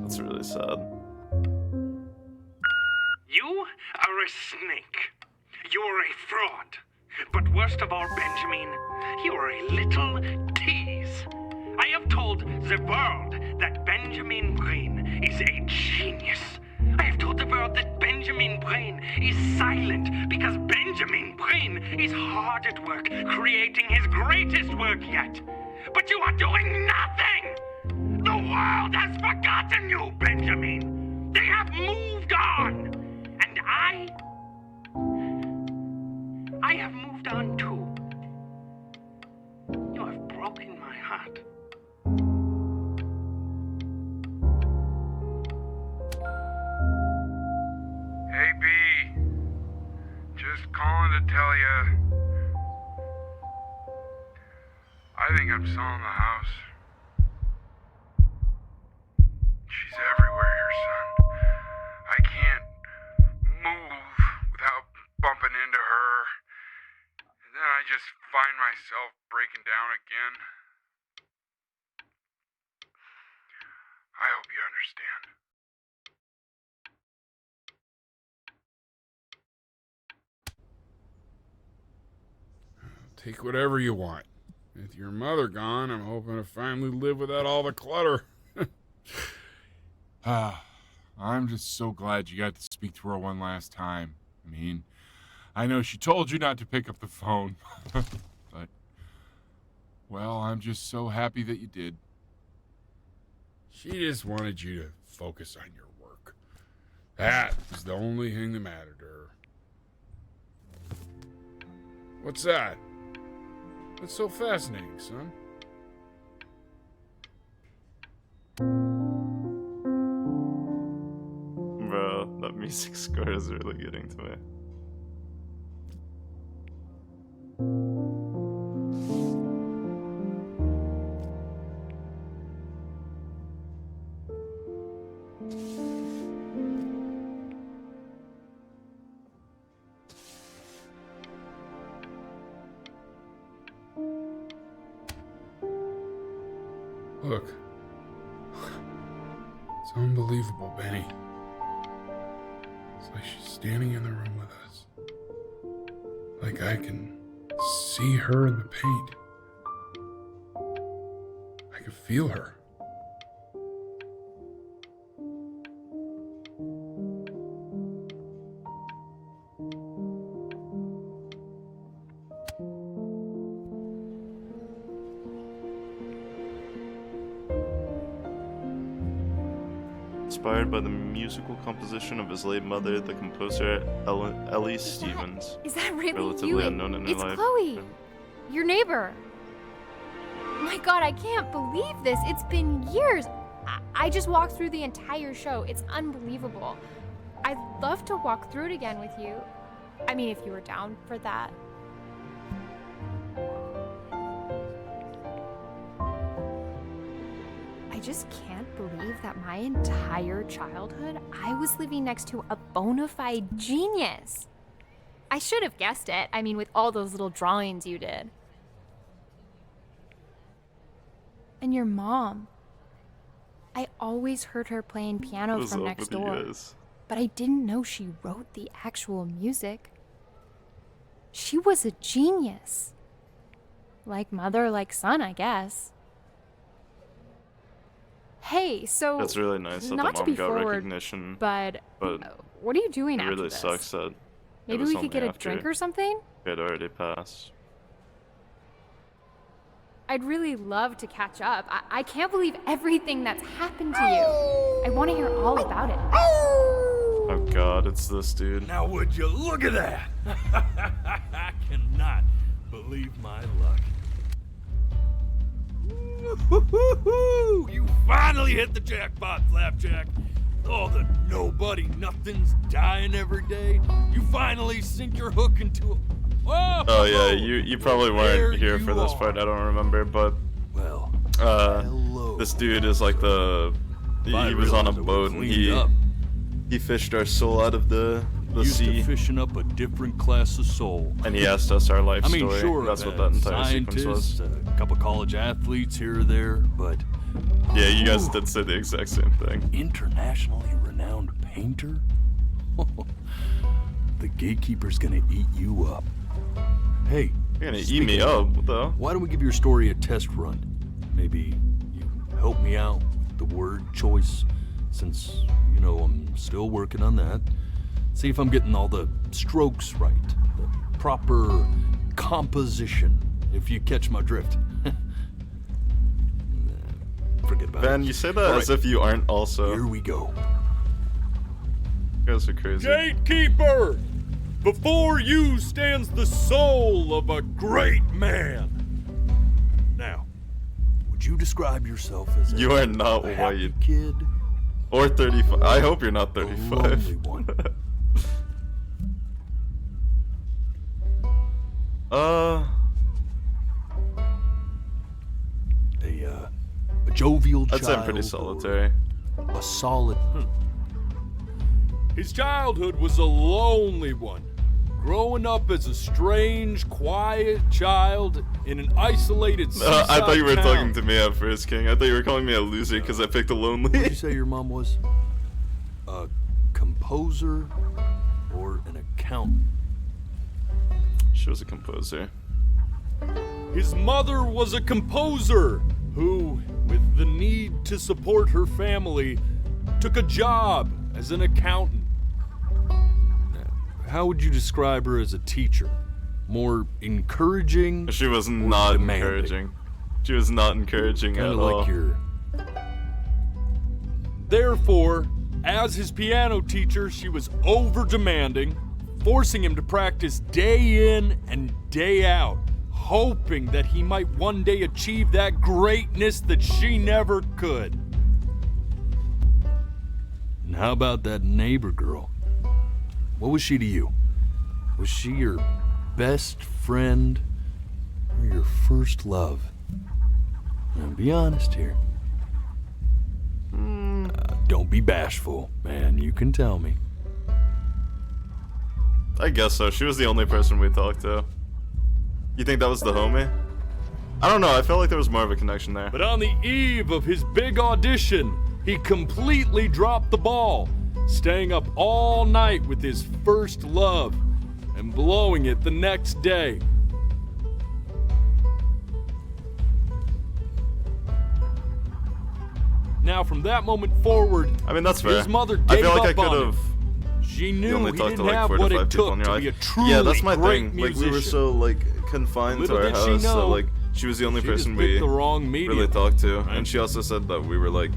That's really sad. You are a snake. You're a fraud. But worst of all, Benjamin, you're a little tease. I have told the world that Benjamin Bryn is a genius. I have told the world that Benjamin Bryn is silent because Benjamin Bryn is hard at work creating his greatest work yet. But you are doing nothing! The world has forgotten you, Benjamin! They have moved on! And I have moved on too. You have broken my heart. Hey, B. Just calling to tell you. I think I'm selling the house. She's everywhere here, son. I can't move without bumping into her. And then I just find myself breaking down again. I hope you understand. Take whatever you want. With your mother gone, I'm hoping to finally live without all the clutter. I'm just so glad you got to speak to her one last time. I mean, I know she told you not to pick up the phone, but, well, I'm just so happy that you did. She just wanted you to focus on your work. That was the only thing that mattered to her. What's that? What's so fascinating, son? Bro, that music score is really getting to me. Look. It's unbelievable, Benny. It's like she's standing in the room with us. Like I can see her in the paint. I can feel her. Inspired by the musical composition of his late mother, the composer Ellie Stevens. Is that really relatively you? unknown in her It's life. Chloe, your neighbor. My God, I can't believe this. It's been years. I just walked through the entire show. It's unbelievable. I'd love to walk through it again with you. I mean, if you were down for that. I just can't believe that my entire childhood, I was living next to a bona fide genius. I should have guessed it. I mean, with all those little drawings you did. And your mom. I always heard her playing piano What's from up next with you door. guys? But I didn't know she wrote the actual music. She was a genius. Like mother, like son, I guess. Hey, so That's really nice that not the to be mom got forward, recognition. but what are you doing it after really this? sucks that Maybe it was we could only get a after drink or something? it had already passed. I'd really love to catch up. I can't believe everything that's happened to you. I want to hear all about it. Oh god, it's this dude. Now would you look at that? I cannot believe my luck. Woo-hoo-hoo-hoo! You finally hit the jackpot, Flapjack. All the nobody nothings dying every day. You finally sink your hook into a... Oh yeah, you probably weren't here for this part, I don't remember, but This dude is like the. He was on a boat and he fished our soul out of the Used sea. to fishing up a different class of soul. And he asked us our life I mean, story. sure, That's what that entire sequence was. scientists, a couple college athletes here or there, but Yeah, you guys did say the exact same thing. internationally renowned painter? The gatekeeper's gonna eat you up. Hey, You're gonna eat speaking me of, up, what the hell? Why don't we give your story a test run? Maybe you help me out with the word choice, since, you know, I'm still working on that. See if I'm getting all the strokes right, the proper composition, if you catch my drift. Forget about Ben, it. you say that All as right, if you aren't also. Here we go. You guys are crazy. Gatekeeper! Before you stands the soul of a great man. Now, would you describe yourself as You a are not happy white. kid? Or 35. I hope you're not A 35. lonely one. A jovial I'd say I'm child pretty or solitary. A solid. His childhood was a lonely one. Growing up as a strange, quiet child in an isolated seaside I thought you were town. talking to me at first, King. I thought you were calling me a loser because I picked a lonely. What did you say your mom was? A composer or an accountant? She was a composer. His mother was a composer who, with the need to support her family, took a job as an accountant. How would you describe her as a teacher? More encouraging? She was or not demanding? encouraging. She was not encouraging Kind at of all. like your. Therefore, as his piano teacher, she was over demanding, forcing him to practice day in and day out, hoping that he might one day achieve that greatness that she never could. And how about that neighbor girl? What was she to you? Was she your best friend or your first love? Now, be honest here. Don't be bashful, man. You can tell me. I guess so. She was the only person we talked to. You think that was the homie? I don't know. I felt like there was more of a connection there. But on the eve of his big audition, he completely dropped the ball, staying up all night with his first love and blowing it the next day. Now, from that moment forward, I mean, that's fair. his mother I gave feel like I up on could him. have. She You knew only he talked to didn't like have 4 to what 5 it people took in your to life. be a truly Yeah, that's my great thing. musician. Like we were so like confined to Little our did she house, so know, like she was the only she just person picked we the wrong really medium, talked to, right? and she also said that we were like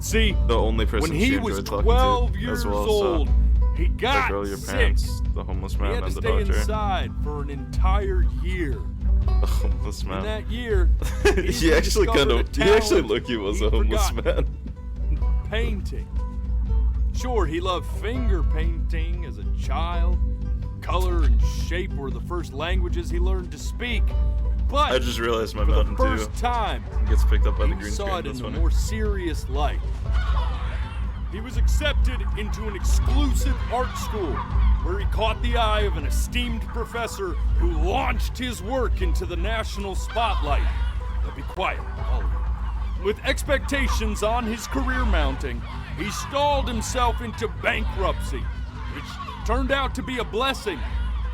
See, the only person when she he enjoyed was talking 12 to years as well. old, So he got the girl, your sick. parents, the homeless He man, had to and the stay doctor. inside for an entire year. The homeless In man. that year, He actually kind of. He actually looked. He was a homeless man. Painting. Sure, he loved finger painting as a child. Color and shape were the first languages he learned to speak. But I just realized my for the button first too time, gets picked up by the he green saw screen. it in That's a funny. more serious light. He was accepted into an exclusive art school where he caught the eye of an esteemed professor who launched his work into the national spotlight. Now be quiet, all of you. With expectations on his career mounting, he stalled himself into bankruptcy, which turned out to be a blessing,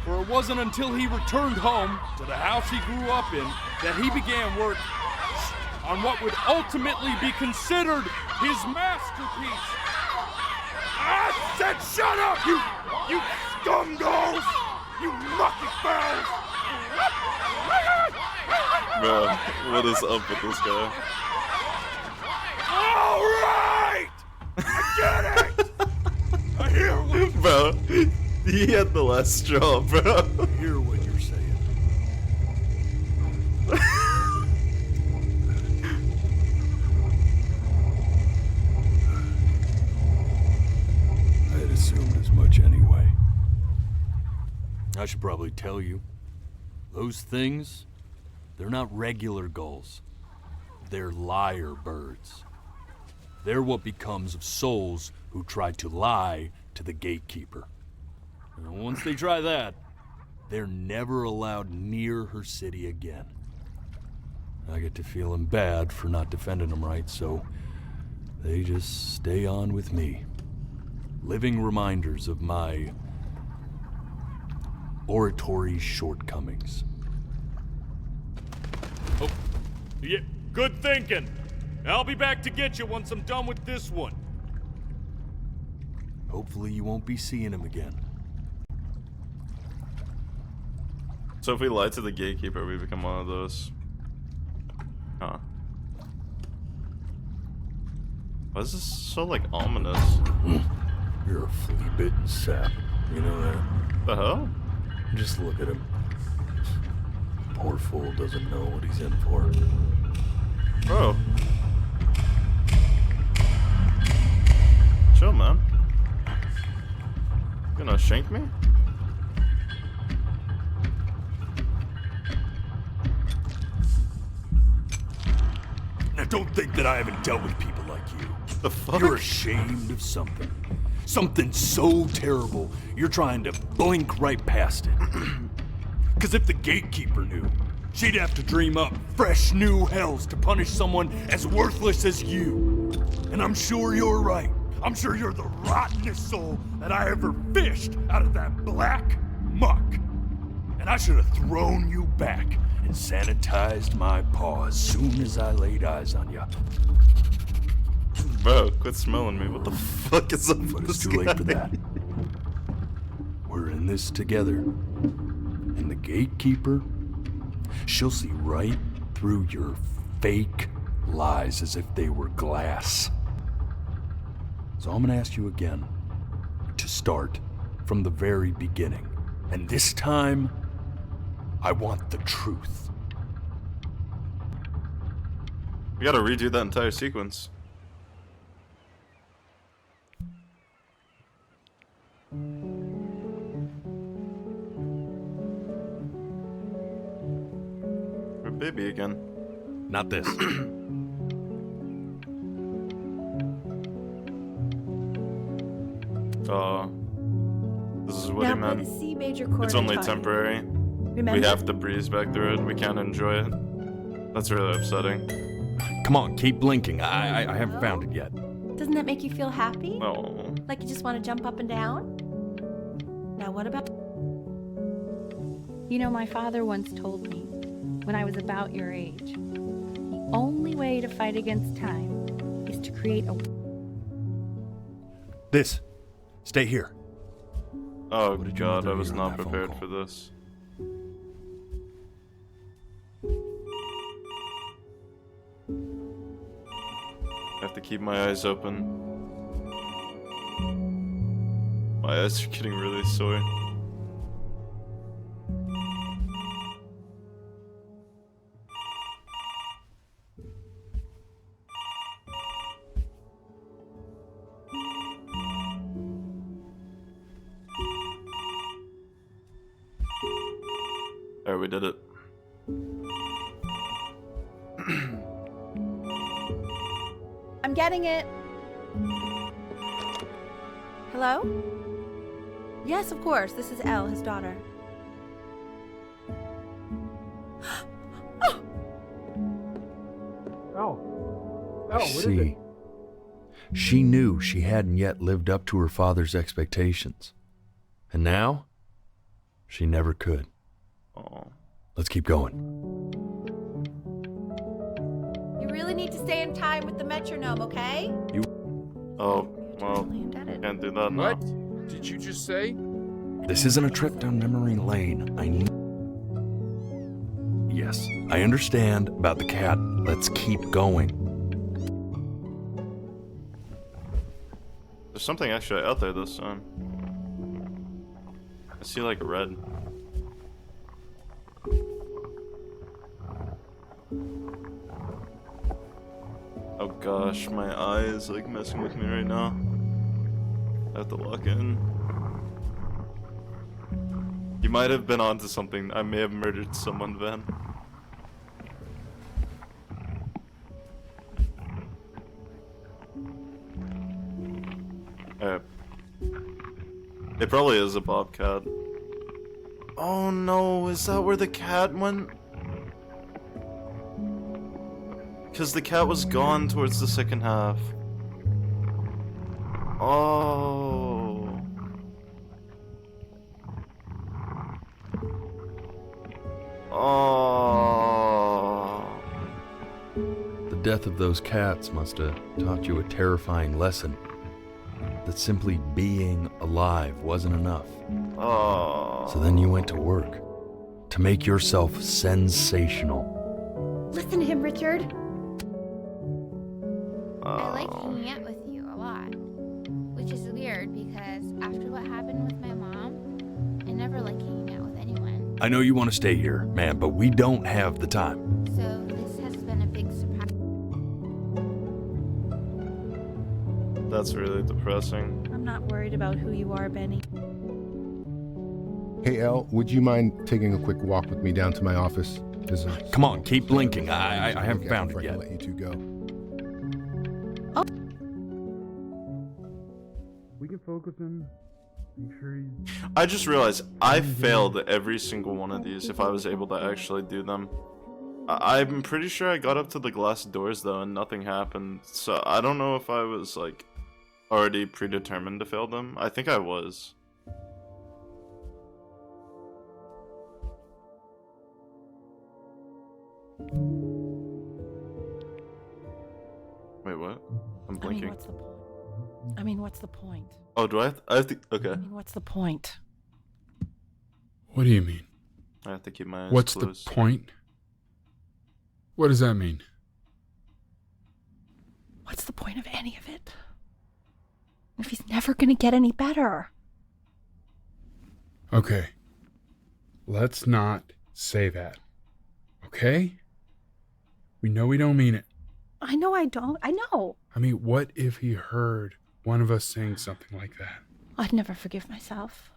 for it wasn't until he returned home to the house he grew up in that he began work on what would ultimately be considered his masterpiece. I said shut up, you scumballs! You mucky fowls! Bro, what is up with this guy? All right! I get it! I hear what Bro, he had the last straw, bro. I hear what you're saying. I had assumed as much anyway. I should probably tell you, those things, they're not regular gulls. they're liar birds. They're what becomes of souls who try to lie to the gatekeeper. And once they try that, they're never allowed near her city again. I get to feeling bad for not defending them right, so they just stay on with me. Living reminders of my oratory shortcomings. Oh, yeah, good thinking. I'll be back to get you once I'm done with this one. Hopefully you won't be seeing him again. So if we lie to the gatekeeper, we become one of those. Huh. Why is this so, like, ominous? You're a flea-bitten sap. You know that? The hell? Just look at him. Poor fool doesn't know what he's in for. Oh. Chill, man. You gonna shank me? Now don't think that I haven't dealt with people like you. The fuck? You're ashamed of something. Something so terrible, you're trying to blink right past it. Because if the gatekeeper knew, she'd have to dream up fresh new hells to punish someone as worthless as you. And I'm sure you're right. I'm sure you're the rottenest soul that I ever fished out of that black muck. And I should have thrown you back and sanitized my paw as soon as I laid eyes on you. Bro, quit smelling me. What the fuck is up with But this it's too late guy? for that. We're in this together. And the gatekeeper, she'll see right through your fake lies as if they were glass. So I'm gonna ask you again to start from the very beginning. And this time, I want the truth. We gotta redo that entire sequence. We're baby again. Not this. This is Woody, Now man. play the C major chord. It's only Tony. temporary. Remember? We have to breeze back through it. We can't enjoy it. That's really upsetting. Come on, keep blinking. I haven't found it yet. Doesn't that make you feel happy? No. Like you just want to jump up and down? Now what about... You know, my father once told me, when I was about your age, the only way to fight against time is to create a... This. Stay here. Oh god, I was not prepared for this. I have to keep my eyes open. My eyes are getting really sore. There, we did it. I'm getting it. Hello? Yes, of course. This is Elle, his daughter. Oh, what is it? See, she knew she hadn't yet lived up to her father's expectations. And now, she never could. Oh. Let's keep going. You really need to stay in time with the metronome, okay? Oh, well, can't do that now. What did you just say? This isn't a trip down memory lane. Yes, I understand about the cat. Let's keep going. There's something actually out there this time. I see like red. Oh gosh, my eye is like messing with me right now. I have to lock in. You might have been onto something. I may have murdered someone, Van. It probably is a bobcat. Oh no, is that where the cat went? Because the cat was gone towards the second half. Oh. Oh. The death of those cats must have taught you a terrifying lesson. That simply being alive wasn't enough. Oh. So then you went to work to make yourself sensational. Listen to him, Richard. I like hanging out with you a lot. Which is weird because after what happened with my mom, I never like hanging out with anyone. I know you want to stay here, man, but we don't have the time. So this has been a big surprise. That's really depressing. I'm not worried about who you are, Benny. Hey, Elle, would you mind taking a quick walk with me down to my office? Come on, keep blinking. I haven't found it I yet. can let you two go. We can focus on. Make sure you. I just realized I failed every single one of these if I was able to actually do them. I'm pretty sure I got up to the glass doors though and nothing happened. So I don't know if I was like already predetermined to fail them. I think I was. Wait, what? I'm blinking. what's the point? I mean, what's the point? Oh, do I have to? Okay. I mean, what's the point? What do you mean? I have to keep my eyes What's closed. the point? What does that mean? What's the point of any of it? If he's never gonna get any better. Okay. Let's not say that. Okay? We know we don't mean it. I know I don't. I know. I mean, what if he heard one of us saying something like that? I'd never forgive myself.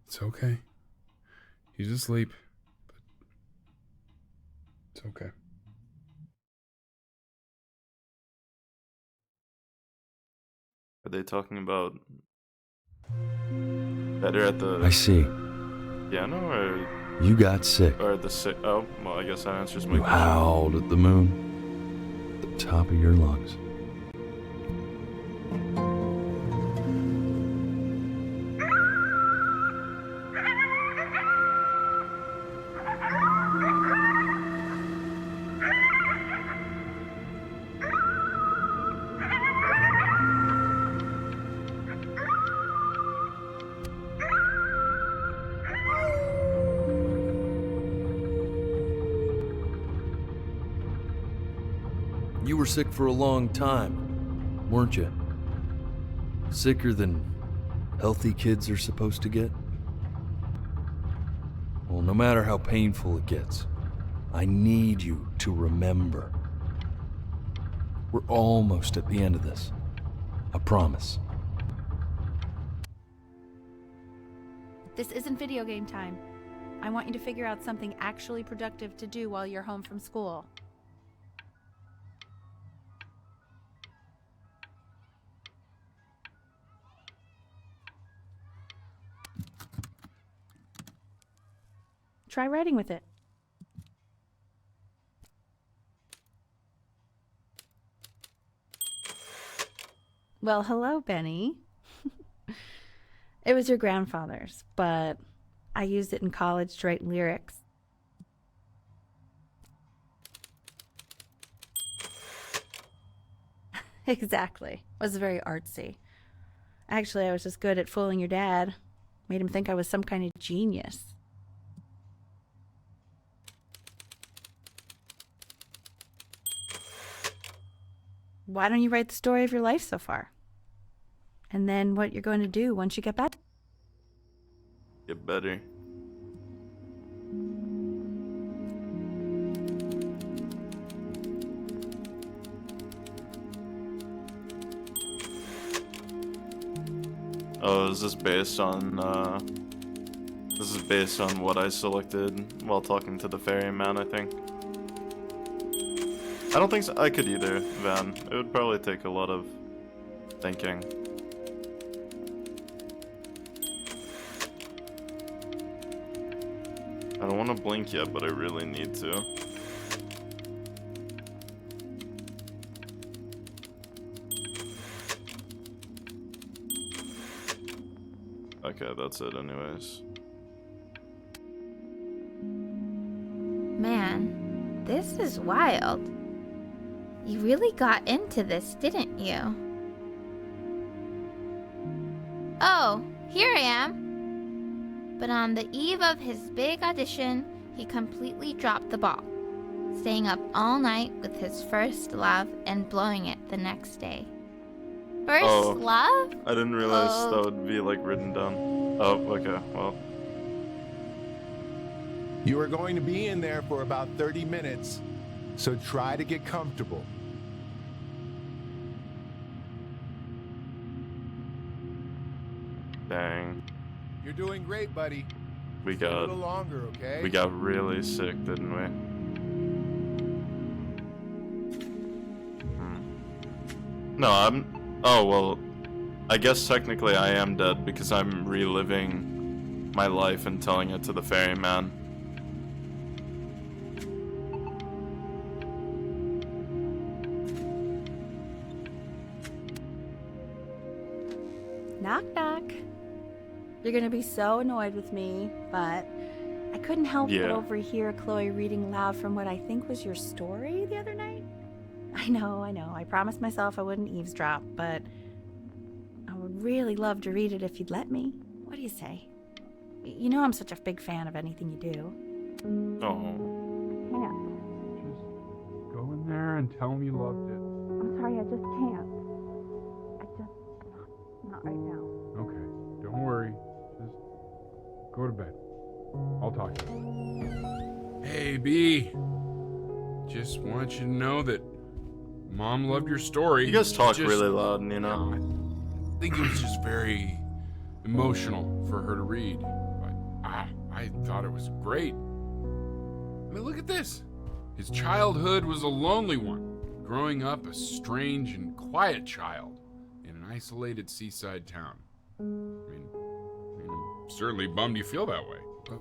It's okay. He's asleep. But it's okay. Are they talking about better at the I see. piano or You got sick. or at the sick? Oh, well, I guess that answers my You question. howled at the moon. At the top of your lungs. You were sick for a long time, weren't you? Sicker than healthy kids are supposed to get? Well, no matter how painful it gets, I need you to remember. We're almost at the end of this. I promise. This isn't video game time. I want you to figure out something actually productive to do while you're home from school. Try writing with it. Well, hello, Benny. It was your grandfather's, but I used it in college to write lyrics. Exactly. It was very artsy. Actually, I was just good at fooling your dad. Made him think I was some kind of genius. Why don't you write the story of your life so far? And then what you're going to do once you get back? Get better. Oh, is this based on, this is based on what I selected while talking to the ferryman, I think. I don't think so. I could either, Van. It would probably take a lot of thinking. don't want to blink yet, but I really need to. Okay, that's it anyways. Man, this is wild. You really got into this, didn't you? Oh, here I am. But on the eve of his big audition, he completely dropped the ball, staying up all night with his first love and blowing it the next day. First love? I didn't realize that would be like written down. Oh, okay, well. You are going to be in there for about 30 minutes, so try to get comfortable. Dang. You're doing great, buddy. We Stay a got little longer, okay? We got really sick, didn't we? No, oh well, I guess technically I am dead because I'm reliving my life and telling it to the ferryman. Knock knock. You're gonna be so annoyed with me, but I couldn't help but overhear Chloe reading loud from what I think was your story the other night. I know. I promised myself I wouldn't eavesdrop, but I would really love to read it if you'd let me. What do you say? You know I'm such a big fan of anything you do. Oh. Can't. Go in there and tell him you loved it. I'm sorry, I just can't. Not right now. Okay, don't worry. Just go to bed. I'll talk to you. Hey, B. Just want you to know that Mom loved your story. You guys talk really loud, you know. I think it was just very emotional for her to read. But I thought it was great. I mean, look at this. His childhood was a lonely one, growing up a strange and quiet child in an isolated seaside town. I mean, I'm certainly bummed you feel that way. But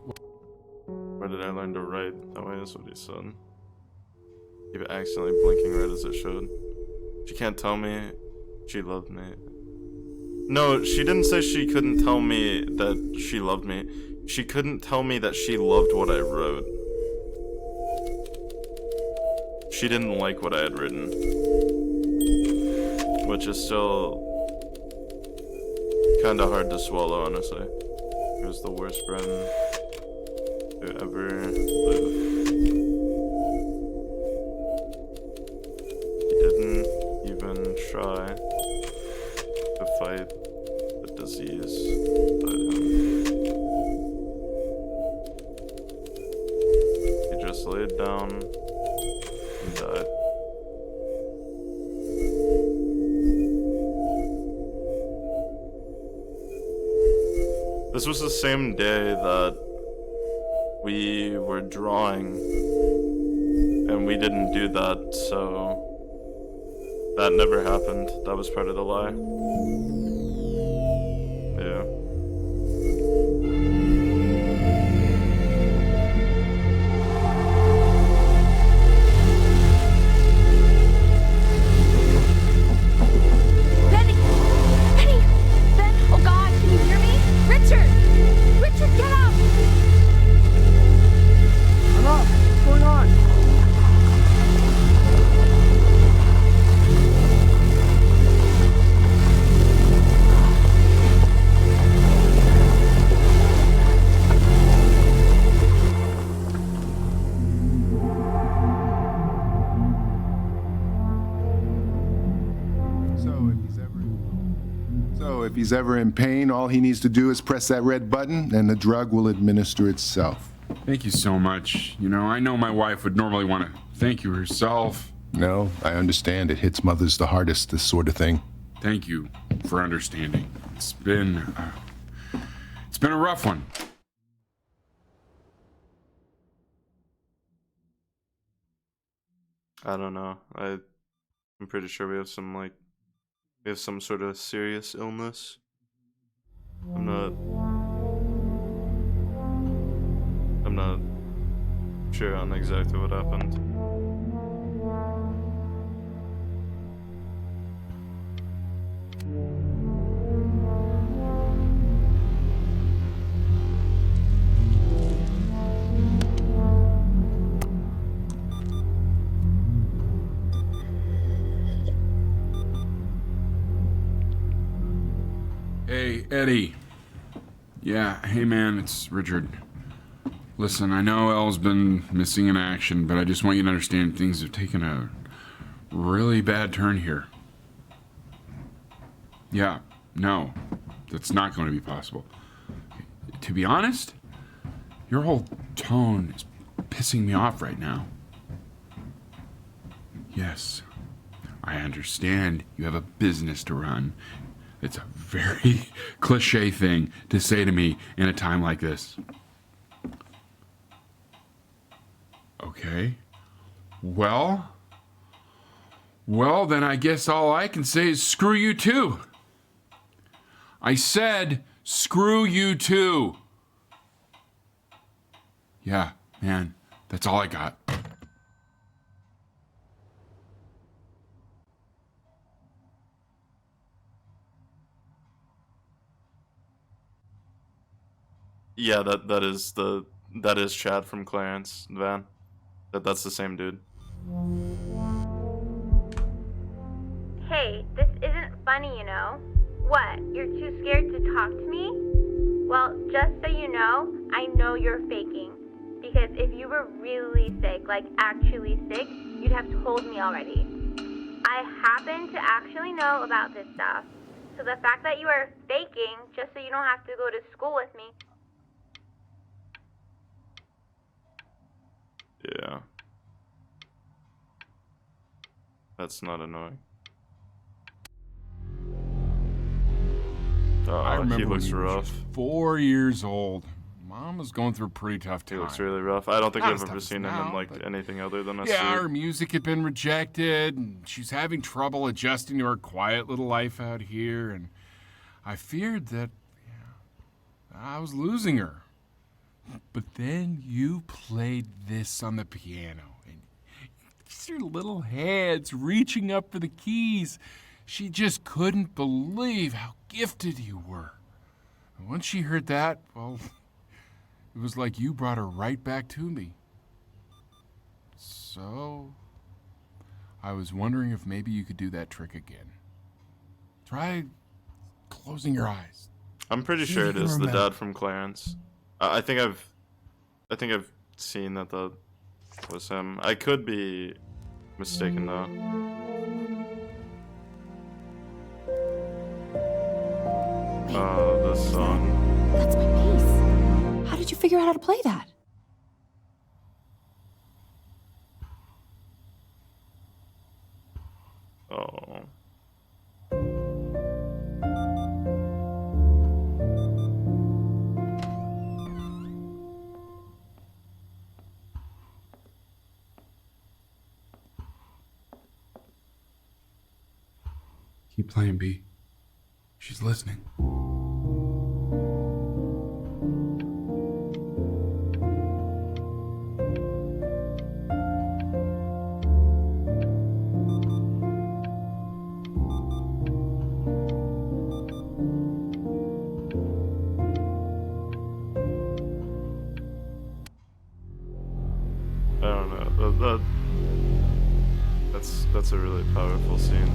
where did I learn to write? That way is what he said. Keep accidentally blinking right as it should. She can't tell me she loved me. No, she didn't say she couldn't tell me that she loved me. She couldn't tell me that she loved what I wrote. She didn't like what I had written. Which is still kinda hard to swallow, honestly. He was the worst friend to ever live. He didn't even try to fight the disease that him. He just laid down and died. This was the same day that we were drawing, and we didn't do that, so that never happened. That was part of the lie. Yeah. Benny! Benny! Ben! Oh God, can you hear me? Richard! Richard, get up! I'm up. What's going on? So if he's ever in pain, all he needs to do is press that red button and the drug will administer itself. thank you so much. You know, I know my wife would normally want to thank you herself. No, I understand. It hits mothers the hardest, this sort of thing. Thank you for understanding. It's been a rough one. I don't know. I'm pretty sure we have some sort of serious illness. I'm not sure on exactly what happened. Hey, Eddie. Yeah, hey man, it's Richard. Listen, I know Elle's been missing in action, but I just want you to understand things have taken a really bad turn here. Yeah, no, that's not going to be possible. To be honest, your whole tone is pissing me off right now. Yes, I understand you have a business to run. It's a very cliche thing to say to me in a time like this. Okay. Well, then I guess all I can say is screw you too. I said screw you too. Yeah, man, that's all I got. Yeah, that is Chad from Clarence Van. That's the same dude. Hey, this isn't funny, you know. What, you're too scared to talk to me? Well, just so you know you're faking. Because if you were really sick, like actually sick, you'd have told me already. I happen to actually know about this stuff. So the fact that you are faking, just so you don't have to go to school with me. Yeah. That's not annoying. I remember he looks when you were rough. just 4 years old. Mom was going through a pretty tough time. He looks really rough. I don't think Not I've as tough ever as seen him now, in like but- anything other than a Yeah, suit. her music had been rejected, and she's having trouble adjusting to her quiet little life out here, and I feared that I was losing her. But then you played this on the piano, and just your little hands reaching up for the keys. She just couldn't believe how gifted you were. And once she heard that, well, it was like you brought her right back to me. So, I was wondering if maybe you could do that trick again. Try closing your eyes. I'm pretty See if sure you it can is the remember. dad from Clarence. I think I've seen that was him. I could be mistaken though. Oh, this song. That's my piece. How did you figure out how to play that? Oh. Keep playing, B. She's listening. I don't know. That's a really powerful scene.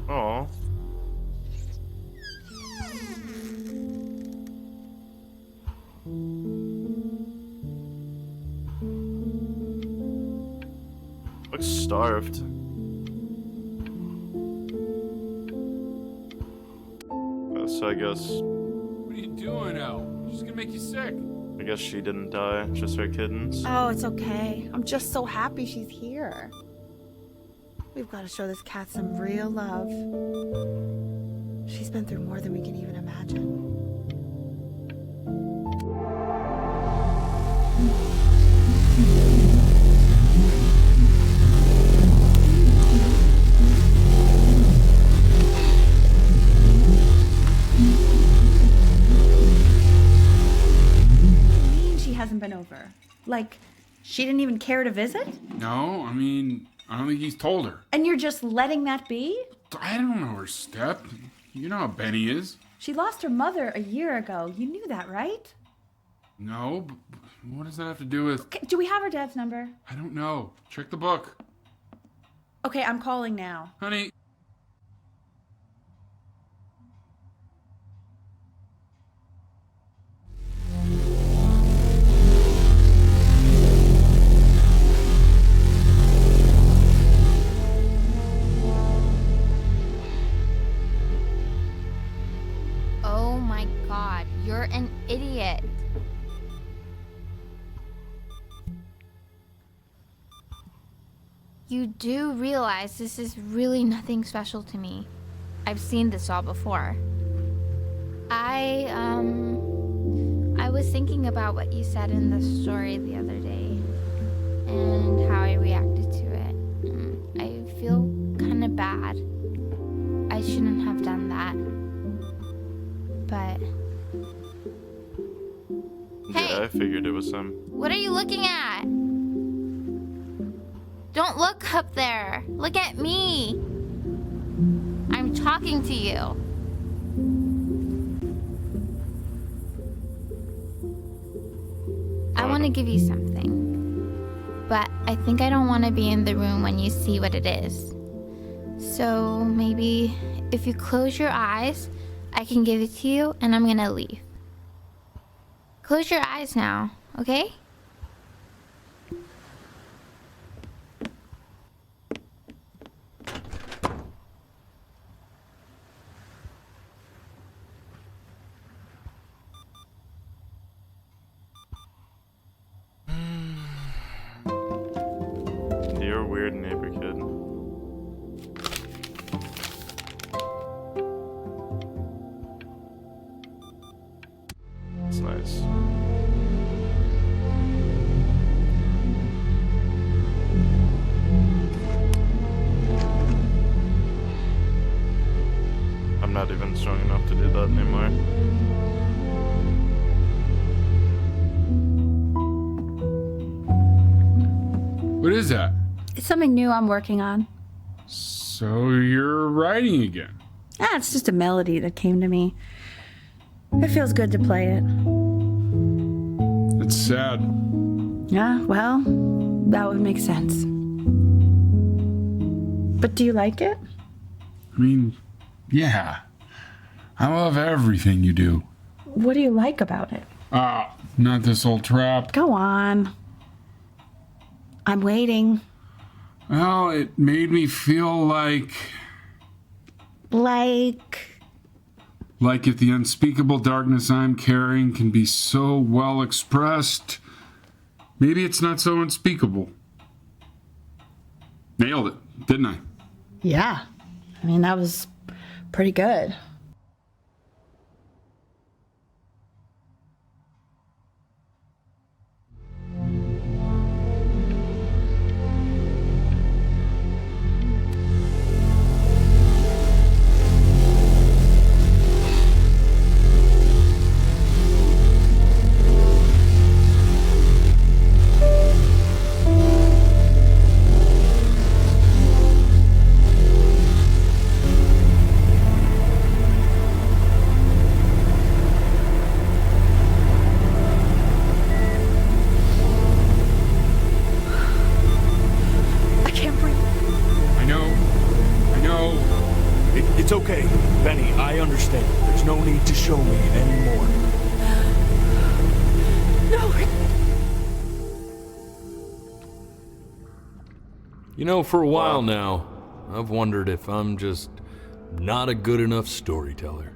Oh. Looks starved. So I guess What are you doing, Elle? She's gonna make you sick. I guess she didn't die, just her kittens. Oh, it's okay. I'm just so happy she's here. We've got to show this cat some real love. She's been through more than we can even imagine. over? Like, she didn't even care to visit? No, I mean, I don't think he's told her. And you're just letting that be? I don't know her step. You know how Benny is. She lost her mother a year ago. You knew that, right? No, but what does that have to do with... Okay, do we have her dad's number? I don't know. Check the book. Okay, I'm calling now. Honey. Oh my god, you're an idiot. You do realize this is really nothing special to me. I've seen this all before. I was thinking about what you said in the story the other day and how I reacted to it. I feel kind of bad. I shouldn't have done that. But... Yeah, I figured it was him. What are you looking at? Don't look up there. Look at me. I'm talking to you. I want to give you something. But I think I don't want to be in the room when you see what it is. So maybe if you close your eyes, I can give it to you and I'm gonna leave. Close your eyes now, okay? You're a weird neighbor kid. It's nice. I'm not even strong enough to do that anymore. What is that? It's something new I'm working on. So you're writing again? Ah, it's just a melody that came to me. It feels good to play it. It's sad. Yeah, well, that would make sense. But do you like it? I mean, yeah. I love everything you do. What do you like about it? Not this old trap. Go on. I'm waiting. Well, it made me feel like if the unspeakable darkness I'm carrying can be so well expressed, maybe it's not so unspeakable. Nailed it, didn't I? Yeah. I mean, that was pretty good. It's okay, Benny, I understand. There's no need to show me anymore. No. You know, for a while now, I've wondered if I'm just not a good enough storyteller.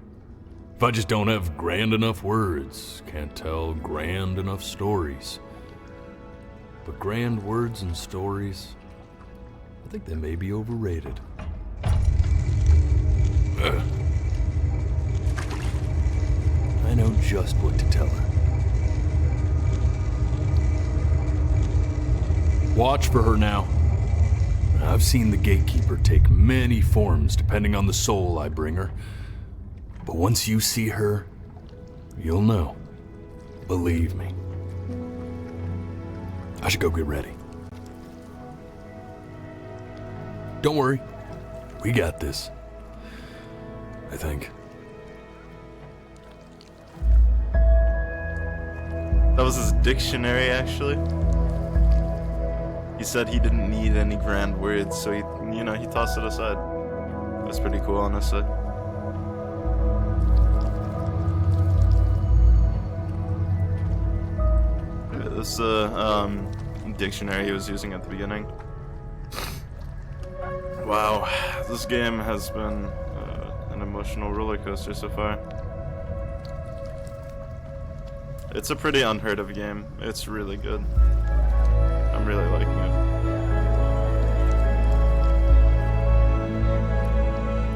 If I just don't have grand enough words, can't tell grand enough stories. But grand words and stories, I think they may be overrated. I know just what to tell her. Watch for her now. I've seen the gatekeeper take many forms depending on the soul I bring her. But once you see her, you'll know. Believe me. I should go get ready. Don't worry. We got this. I think. That was his dictionary, actually. He said he didn't need any grand words, so he tossed it aside. That's pretty cool, honestly. This dictionary he was using at the beginning. Wow, this game has been an emotional roller coaster so far. It's a pretty unheard of game. It's really good. I'm really liking it.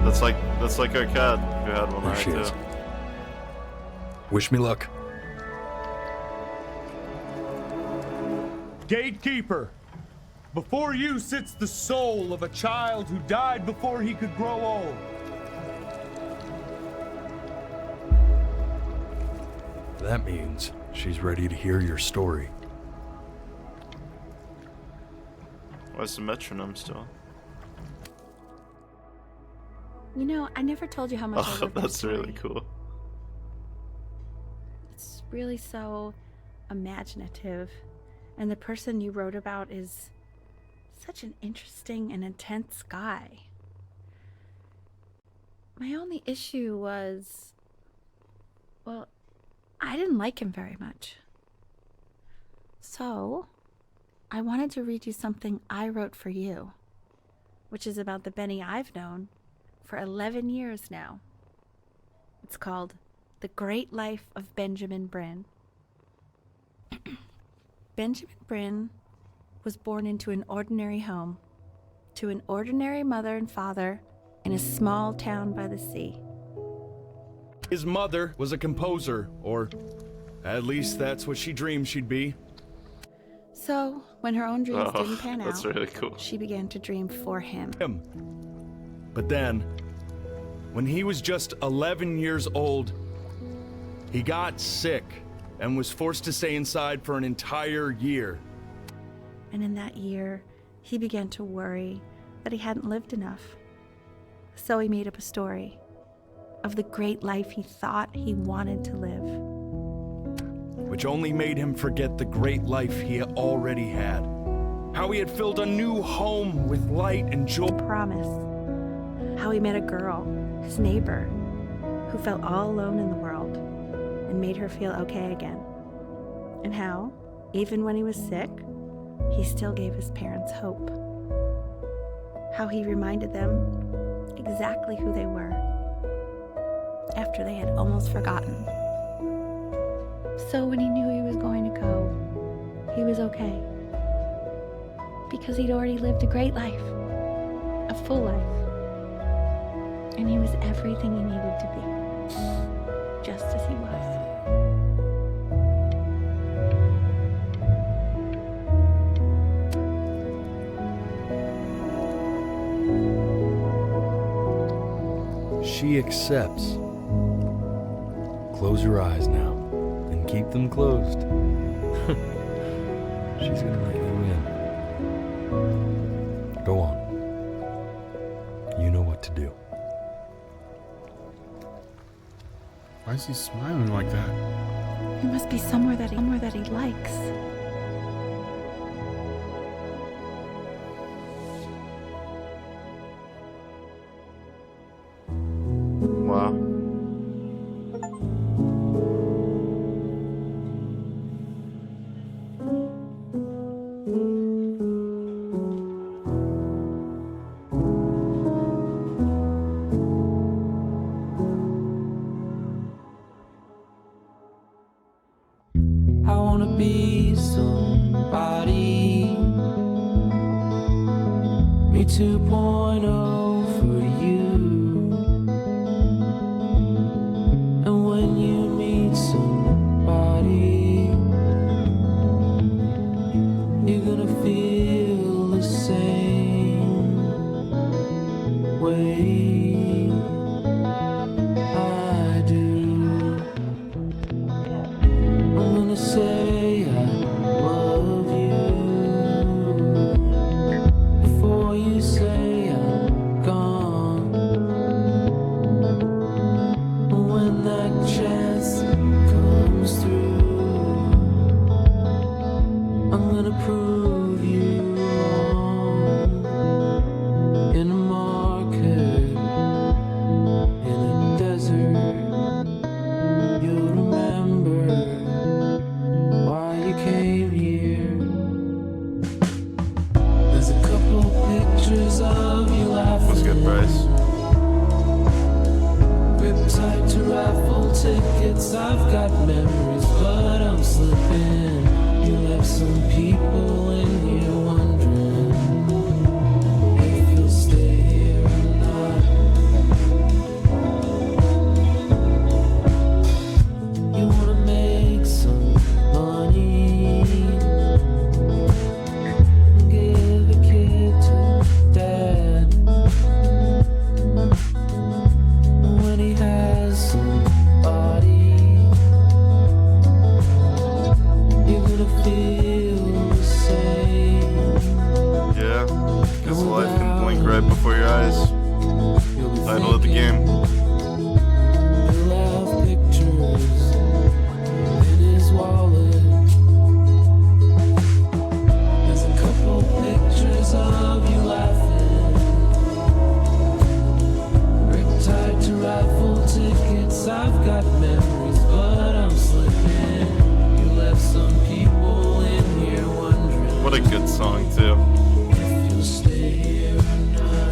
That's like our cat who had one right too. Wish me luck. Gatekeeper, before you sits the soul of a child who died before he could grow old. That means she's ready to hear your story. Where's the metronome still? You know, I never told you how much I Oh, love this that's story. really cool. It's really so imaginative. And the person you wrote about is such an interesting and intense guy. My only issue was, well, I didn't like him very much. So, I wanted to read you something I wrote for you, which is about the Benny I've known for 11 years now. It's called The Great Life of Benjamin Bryn. Benjamin Bryn was born into an ordinary home, to an ordinary mother and father in a small town by the sea. His mother was a composer, or at least that's what she dreamed she'd be. So, when her own dreams didn't pan that's out, really cool. she began to dream for him. But then, when he was just 11 years old, he got sick and was forced to stay inside for an entire year. And in that year, he began to worry that he hadn't lived enough. So he made up a story of the great life he thought he wanted to live. Which only made him forget the great life he already had. How he had filled a new home with light and joy. Promise. How he met a girl, his neighbor, who felt all alone in the world and made her feel okay again. And how, even when he was sick, he still gave his parents hope. How he reminded them exactly who they were after they had almost forgotten. So when he knew he was going to go, he was okay. Because he'd already lived a great life, a full life. And he was everything he needed to be, just as he was. She accepts. Close your eyes now, and keep them closed. She's gonna let you in. Go on. You know what to do. Why is he smiling like that? It must be somewhere that he likes. Wow. I wanna be somebody. Me 2.0 for you. And when you meet somebody, you're gonna feel the same way I do. I'm gonna say I love you. chance comes through, I'm gonna prove you wrong. In a market, in a desert, you'll remember why you came here. There's a couple pictures of you laughing. What's good, Bryce? Grip tight to raffle tickets. I've got memories, but I'm slipping. You left some people in here wondering if you'll stay here or not. You wanna make some money, give a kid to dad when he has somebody. You're gonna feel the same. Yeah, because life can blink right before your eyes. Title of the game. He'll have pictures in his wallet. There's a couple pictures of you laughing. Grip tied to raffle tickets. I've got memories, but I'm slipping. You left some people in here wondering What a good song, too. if you'll stay here or not.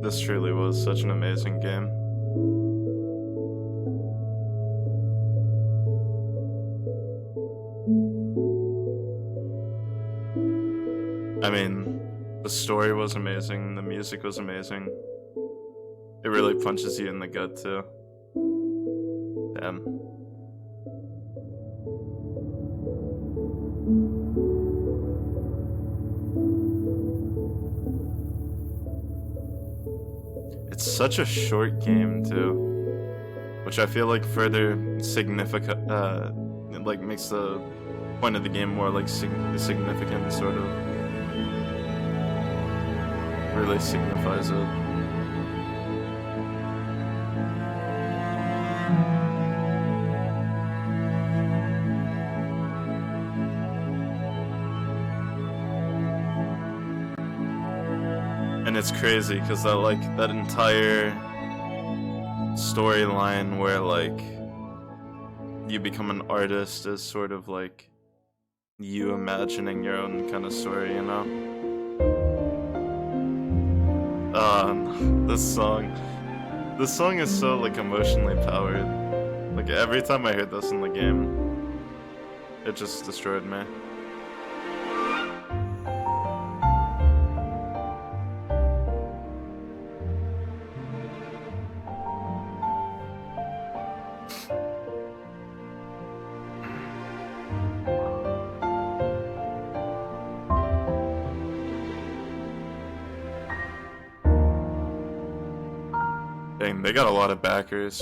This truly was such an amazing game. I mean, the story was amazing, the music was amazing. It really punches you in the gut, too. Damn. It's such a short game, too, which I feel like further significant, like makes the point of the game more like significant, sort of. Really signifies it. And it's crazy because that entire storyline where like you become an artist is sort of like you imagining your own kind of story, you know? This song is so like emotionally powered. Like every time I heard this in the game, it just destroyed me. Dang, they got a lot of backers.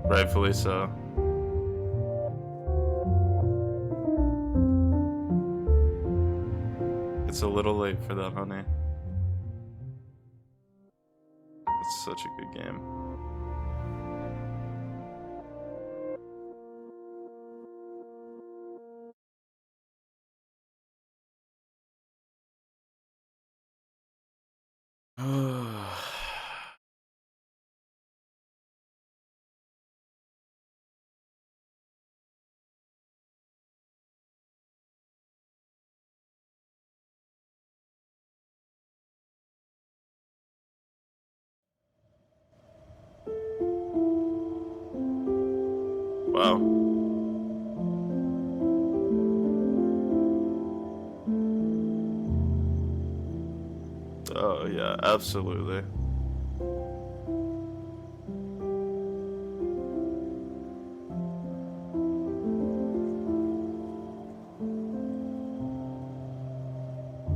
Rightfully so. It's a little late for that, honey. It's such a good game. Wow. Oh, yeah, absolutely.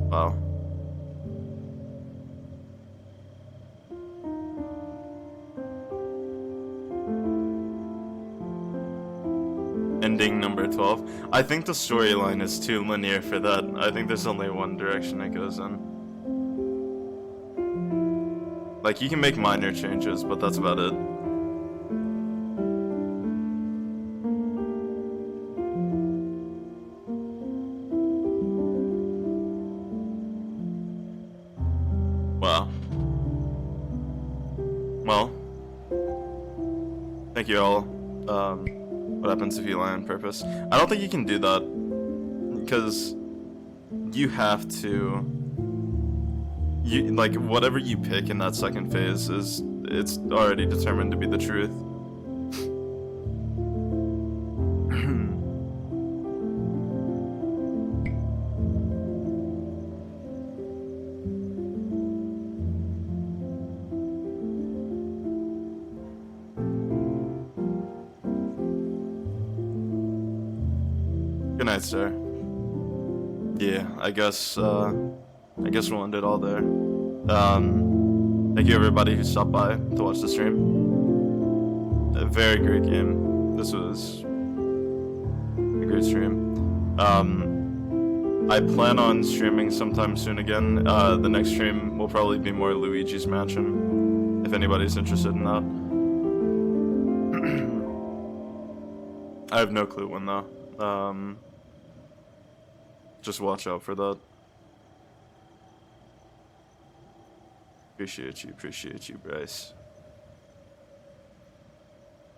Wow. Ending number 12. I think the storyline is too linear for that. I think there's only one direction it goes in. Like, you can make minor changes, but that's about it. Wow. Well, thank you all. What happens if you lie on purpose? I don't think you can do that, because you have to. Like, whatever you pick in that second phase it's already determined to be the truth. Good night, sir. Yeah, I guess we'll end it all there. Thank you everybody who stopped by to watch the stream. A very great game. This was a great stream. I plan on streaming sometime soon again. The next stream will probably be more Luigi's Mansion, if anybody's interested in that. I have no clue when though. Just watch out for that. Appreciate you, Bryce.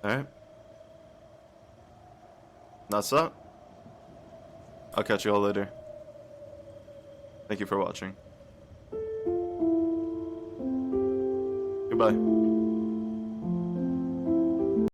Alright. That's that. I'll catch you all later. Thank you for watching. Goodbye.